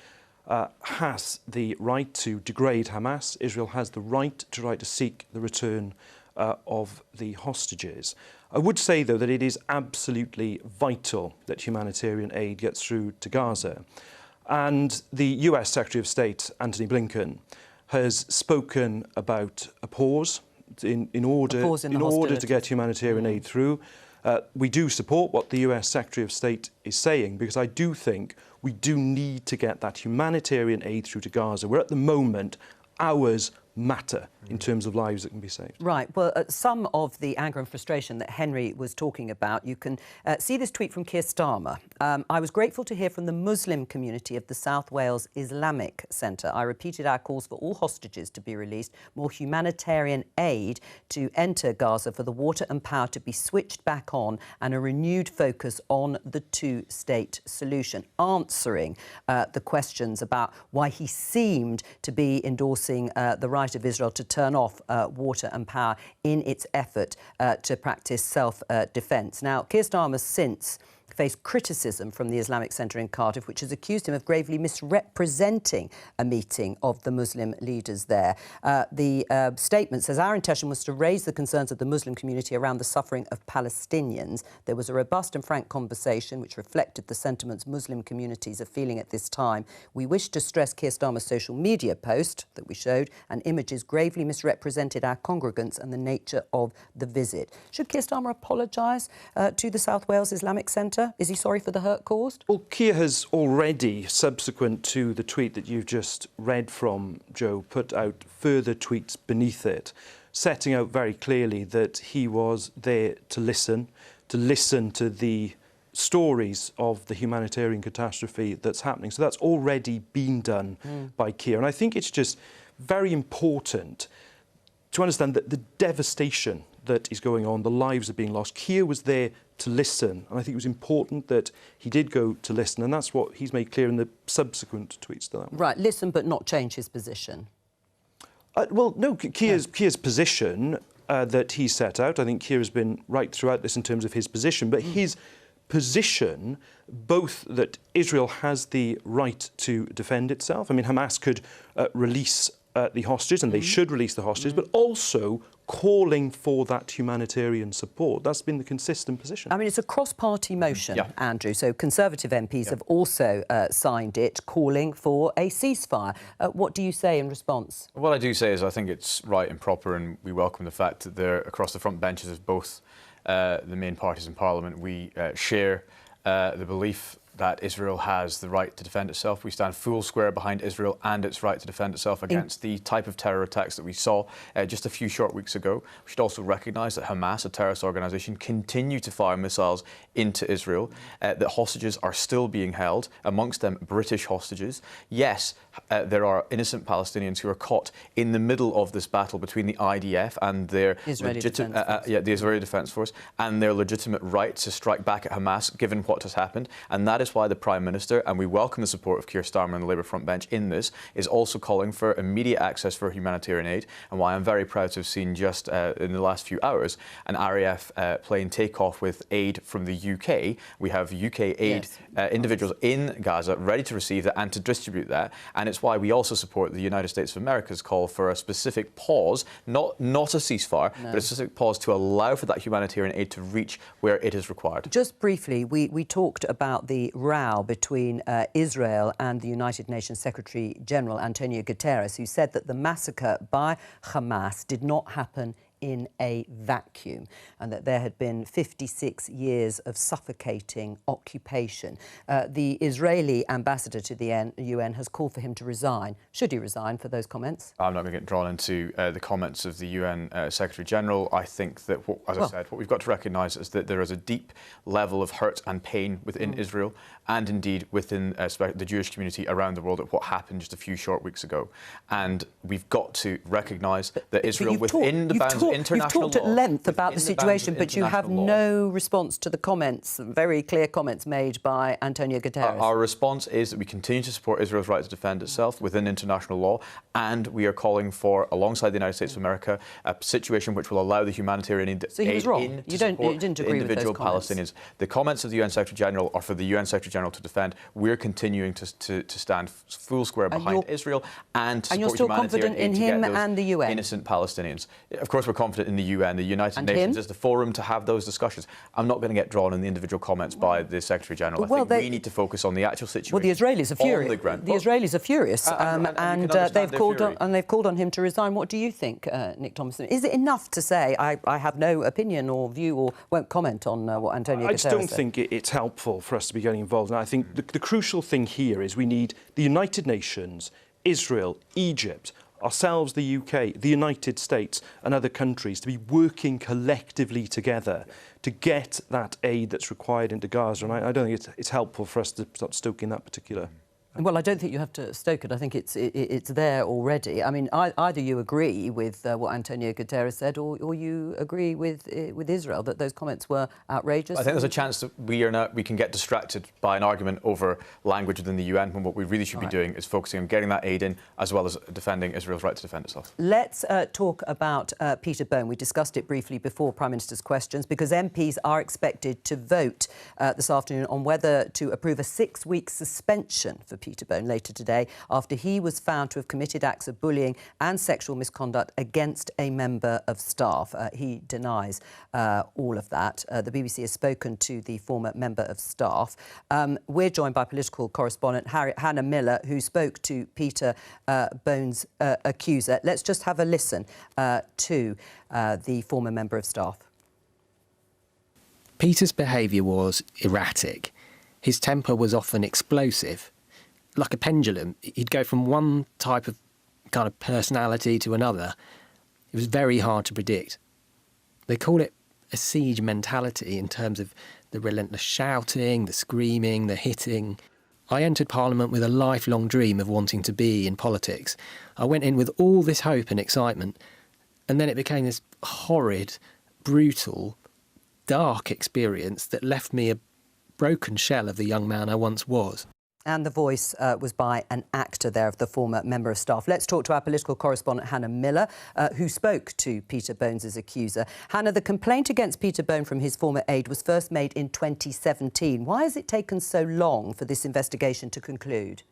has the right to degrade Hamas. Israel has the right to seek the return of the hostages. I would say, though, that it is absolutely vital that humanitarian aid gets through to Gaza. And the US Secretary of State, Antony Blinken, has spoken about a pause in order to get humanitarian aid through. We do support what the US Secretary of State is saying, because I do think we do need to get that humanitarian aid through to Gaza, where at the moment hours matter in terms of lives that can be saved. Right. Well, some of the anger and frustration that Henry was talking about, you can see this tweet from Keir Starmer. I was grateful to hear from the Muslim community of the South Wales Islamic Centre. I repeated our calls for all hostages to be released, more humanitarian aid to enter Gaza, for the water and power to be switched back on, and a renewed focus on the two-state solution, answering the questions about why he seemed to be endorsing the right of Israel to turn off water and power in its effort to practice self-defence. Now, Keir Starmer's since faced criticism from the Islamic Centre in Cardiff, which has accused him of gravely misrepresenting a meeting of the Muslim leaders there. The statement says, our intention was to raise the concerns of the Muslim community around the suffering of Palestinians. There was a robust and frank conversation which reflected the sentiments Muslim communities are feeling at this time. We wish to stress Keir Starmer's social media post that we showed, and images gravely misrepresented our congregants and the nature of the visit. Should Keir Starmer apologise to the South Wales Islamic Centre? Is he sorry for the hurt caused? Well, Keir has already, subsequent to the tweet that you've just read from, Jo, put out further tweets beneath it, setting out very clearly that he was there to listen to the stories of the humanitarian catastrophe that's happening. So that's already been done by Keir. And I think it's just very important to understand that the devastation that is going on, the lives are being lost. Keir was there to listen, and I think it was important that he did go to listen, and that's what he's made clear in the subsequent tweets to that. Right, listen but not change his position. Well, no, Keir's position that he set out, I think Keir has been right throughout this in terms of his position, but his position both that Israel has the right to defend itself. I mean, Hamas could release the hostages, and they should release the hostages, but also calling for that humanitarian support. That's been the consistent position. I mean, it's a cross-party motion, Andrew, so Conservative MPs have also signed it, calling for a ceasefire. What do you say in response? What I do say is I think it's right and proper, and we welcome the fact that they're across the front benches of both the main parties in Parliament. We share the belief that Israel has the right to defend itself. We stand full square behind Israel and its right to defend itself against the type of terror attacks that we saw just a few short weeks ago. We should also recognise that Hamas, a terrorist organisation, continue to fire missiles into Israel, that hostages are still being held, amongst them British hostages. Yes, there are innocent Palestinians who are caught in the middle of this battle between the IDF and their the Israeli Defence Force and their legitimate right to strike back at Hamas, given what has happened. And that is why the Prime Minister, and we welcome the support of Keir Starmer and the Labour front bench in this, is also calling for immediate access for humanitarian aid, and why I'm very proud to have seen just in the last few hours an RAF plane take off with aid from the UK. We have UK aid individuals in Gaza ready to receive that and to distribute that, and it's why we also support the United States of America's call for a specific pause, not a ceasefire, but a specific pause to allow for that humanitarian aid to reach where it is required. Just briefly, we talked about the row between Israel and the United Nations Secretary-General Antonio Guterres, who said that the massacre by Hamas did not happen in a vacuum, and that there had been 56 years of suffocating occupation. The Israeli ambassador to the UN has called for him to resign. Should he resign for those comments? I'm not going to get drawn into the comments of the UN Secretary-General. I think that, as I said, what we've got to recognise is that there is a deep level of hurt and pain within Israel, and indeed within the Jewish community around the world at what happened just a few short weeks ago. And we've got to recognise that Israel, within the bounds of international law... You've talked at length about the situation, but you have no response to the comments, very clear comments made by Antonio Guterres. Our response is that we continue to support Israel's right to defend itself within international law, and we are calling for, alongside the United States of America, a situation which will allow the humanitarian aid so he was wrong. You didn't agree with those comments. Palestinians. The comments of the UN Secretary-General are for the UN Secretary-General to defend. We're continuing to stand full square behind Israel and to support humanitarian aid to get those and the UN? Innocent Palestinians. Of course, we're confident in the UN. The United Nations is the forum to have those discussions. I'm not going to get drawn in the individual comments by the Secretary-General. I think we need to focus on the actual situation. Well, the Israelis are furious. The Israelis are furious, and they've called on him to resign. What do you think, Nick Thompson? Is it enough to say I have no opinion or view or won't comment on what Antonio Guterres said? I just don't think it's helpful for us to be getting involved. And I think the crucial thing here is we need the United Nations, Israel, Egypt, ourselves, the UK, the United States and other countries to be working collectively together to get that aid that's required into Gaza. And I don't think it's helpful for us to start stoking that particular... Well, I don't think you have to stoke it. I think it's there already. I mean, either you agree with what Antonio Guterres said, or you agree with Israel that those comments were outrageous. I think there's a chance that we can get distracted by an argument over language within the UN, when what we really should be doing is focusing on getting that aid in, as well as defending Israel's right to defend itself. Let's talk about Peter Bone. We discussed it briefly before Prime Minister's questions, because MPs are expected to vote this afternoon on whether to approve a 6-week suspension for Peter Bone later today, after he was found to have committed acts of bullying and sexual misconduct against a member of staff. He denies all of that. The BBC has spoken to the former member of staff. We're joined by political correspondent Hannah Miller, who spoke to Peter Bone's accuser. Let's just have a listen to the former member of staff. Peter's behaviour was erratic. His temper was often explosive. Like a pendulum, he'd go from one type of kind of personality to another. It was very hard to predict. They call it a siege mentality in terms of the relentless shouting, the screaming, the hitting. I entered Parliament with a lifelong dream of wanting to be in politics. I went in with all this hope and excitement, and then it became this horrid, brutal, dark experience that left me a broken shell of the young man I once was. And the voice was by an actor there of the former member of staff. Let's talk to our political correspondent, Hannah Miller, who spoke to Peter Bones's accuser. Hannah, the complaint against Peter Bone from his former aide was first made in 2017. Why has it taken so long for this investigation to conclude?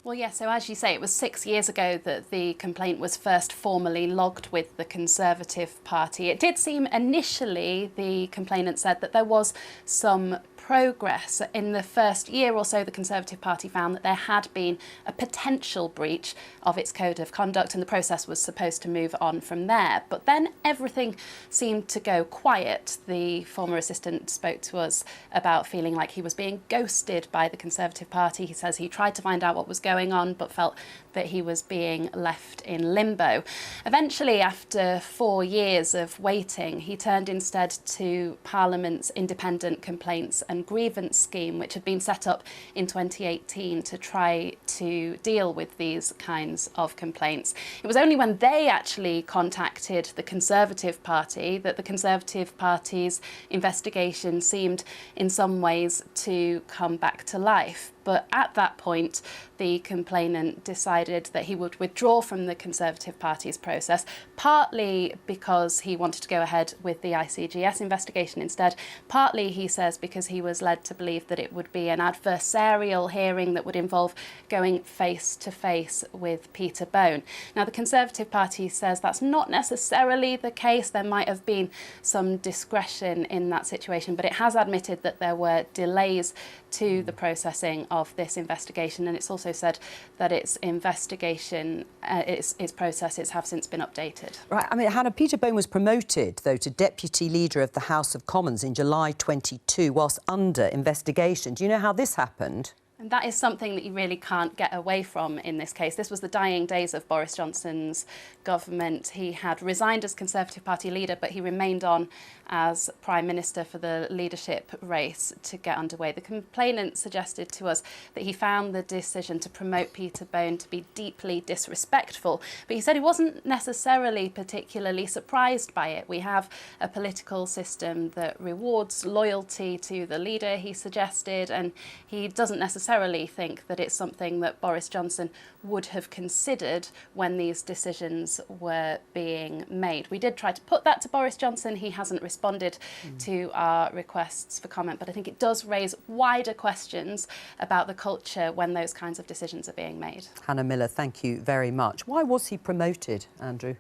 Well, yes, so as you say, it was 6 years ago that the complaint was first formally logged with the Conservative Party. It did seem initially, the complainant said, that there was some progress. In the first year or so, the Conservative Party found that there had been a potential breach of its code of conduct, and the process was supposed to move on from there. But then everything seemed to go quiet. The former assistant spoke to us about feeling like he was being ghosted by the Conservative Party. He says he tried to find out what was going on, but felt that he was being left in limbo. Eventually, after 4 years of waiting, he turned instead to Parliament's Independent Complaints and Grievance Scheme, which had been set up in 2018 to try to deal with these kinds of complaints. It was only when they actually contacted the Conservative Party that the Conservative Party's investigation seemed in some ways to come back to life. But at that point, the complainant decided that he would withdraw from the Conservative Party's process, partly because he wanted to go ahead with the ICGS investigation instead, partly, he says, because he was led to believe that it would be an adversarial hearing that would involve going face to face with Peter Bone. Now, the Conservative Party says that's not necessarily the case. There might have been some discretion in that situation, but it has admitted that there were delays to the processing of this investigation, and it's also said that its investigation, its processes have since been updated. Right, I mean, Hannah, Peter Bone was promoted, though, to Deputy Leader of the House of Commons in July 22, whilst under investigation. Do you know how this happened? And that is something that you really can't get away from in this case. This was the dying days of Boris Johnson's government. He had resigned as Conservative Party leader, but he remained on as Prime Minister for the leadership race to get underway. The complainant suggested to us that he found the decision to promote Peter Bone to be deeply disrespectful, but he said he wasn't necessarily particularly surprised by it. We have a political system that rewards loyalty to the leader, he suggested, and he doesn't necessarily think that it's something that Boris Johnson would have considered when these decisions were being made. We did try to put that to Boris Johnson. He hasn't responded to our requests for comment, but I think it does raise wider questions about the culture when those kinds of decisions are being made. Hannah Miller, thank you very much. Why was he promoted, Andrew?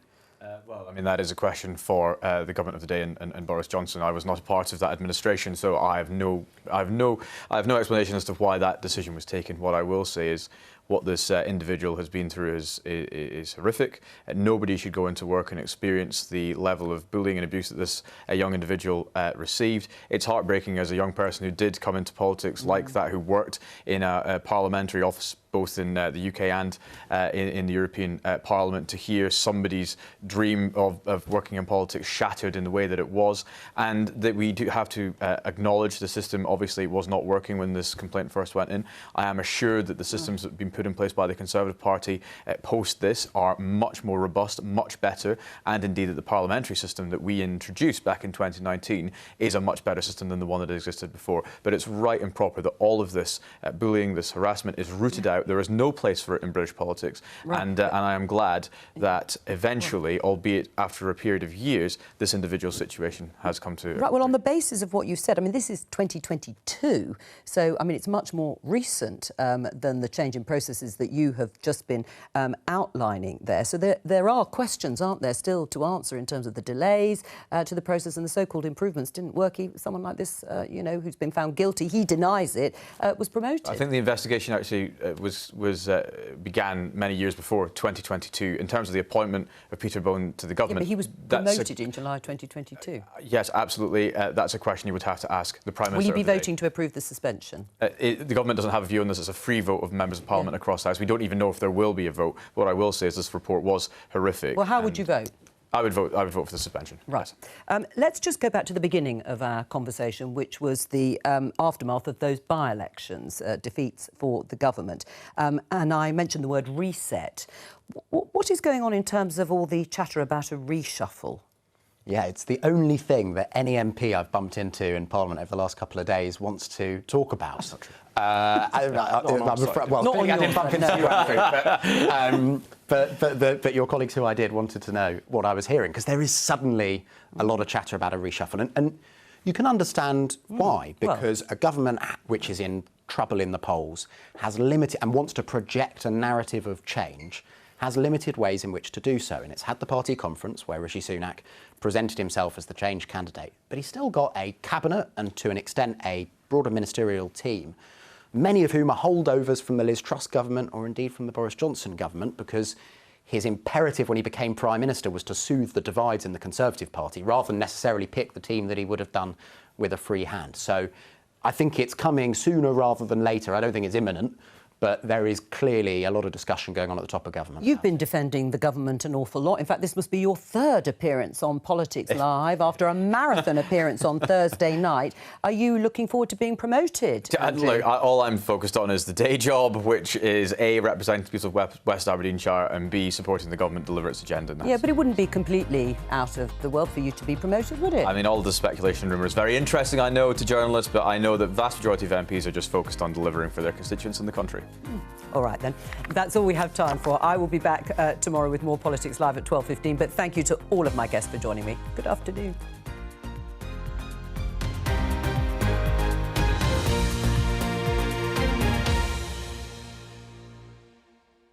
Well, I mean, that is a question for the government of the day and Boris Johnson. I was not a part of that administration, so I have no explanation as to why that decision was taken. What I will say is what this individual has been through is horrific. Nobody should go into work and experience the level of bullying and abuse that this young individual received. It's heartbreaking as a young person who did come into politics like that, who worked in a parliamentary office both in the UK and in the European Parliament, to hear somebody's dream of working in politics shattered in the way that it was, and that we do have to acknowledge the system obviously was not working when this complaint first went in. I am assured that the systems that have been put in place by the Conservative Party post this are much more robust, much better, and indeed that the parliamentary system that we introduced back in 2019 is a much better system than the one that existed before. But it's right and proper that all of this bullying, this harassment is rooted out. There is no place for it in British politics, right. And I am glad that eventually, albeit after a period of years, this individual situation has come to... Right, well, on the basis of what you said, I mean, this is 2022, so, I mean, it's much more recent than the change in processes that you have just been outlining there. So there are questions, aren't there, still to answer in terms of the delays to the process, and the so-called improvements didn't work. Someone like this, you know, who's been found guilty, he denies it, was promoted. I think the investigation actually began many years before 2022 in terms of the appointment of Peter Bone to the government. Yeah, but he was promoted in July 2022. Yes, absolutely. That's a question you would have to ask the Prime Minister. Will you be voting to approve the suspension? The government doesn't have a view on this. It's a free vote of members of Parliament across the House. We don't even know if there will be a vote. What I will say is this report was horrific. Well, how would you vote? I would vote for the suspension. Right. Yes. Let's just go back to the beginning of our conversation, which was the aftermath of those by-elections, defeats for the government. And I mentioned the word reset. What is going on in terms of all the chatter about a reshuffle? Yeah, it's the only thing that any MP I've bumped into in Parliament over the last couple of days wants to talk about. That's not true. Well, I didn't bump into you, Andrew, but your colleagues who I did wanted to know what I was hearing, because there is suddenly a lot of chatter about a reshuffle. And you can understand why, because a government which is in trouble in the polls has limited and wants to project a narrative of change, has limited ways in which to do so. And it's had the party conference where Rishi Sunak presented himself as the change candidate, but he's still got a cabinet and, to an extent, a broader ministerial team, many of whom are holdovers from the Liz Truss government or indeed from the Boris Johnson government, because his imperative when he became Prime Minister was to soothe the divides in the Conservative Party rather than necessarily pick the team that he would have done with a free hand. So I think it's coming sooner rather than later. I don't think it's imminent, but there is clearly a lot of discussion going on at the top of government. You've been defending the government an awful lot. In fact, this must be your third appearance on Politics Live after a marathon appearance on Thursday night. Are you looking forward to being promoted? Look, all I'm focused on is the day job, which is A, representing people of West Aberdeenshire, and B, supporting the government deliver its agenda. Yeah, but it wouldn't be completely out of the world for you to be promoted, would it? I mean, all the speculation and rumours very interesting, I know, to journalists, but I know that the vast majority of MPs are just focused on delivering for their constituents in the country. All right, then. That's all we have time for. I will be back tomorrow with more Politics Live at 12:15, but thank you to all of my guests for joining me. Good afternoon.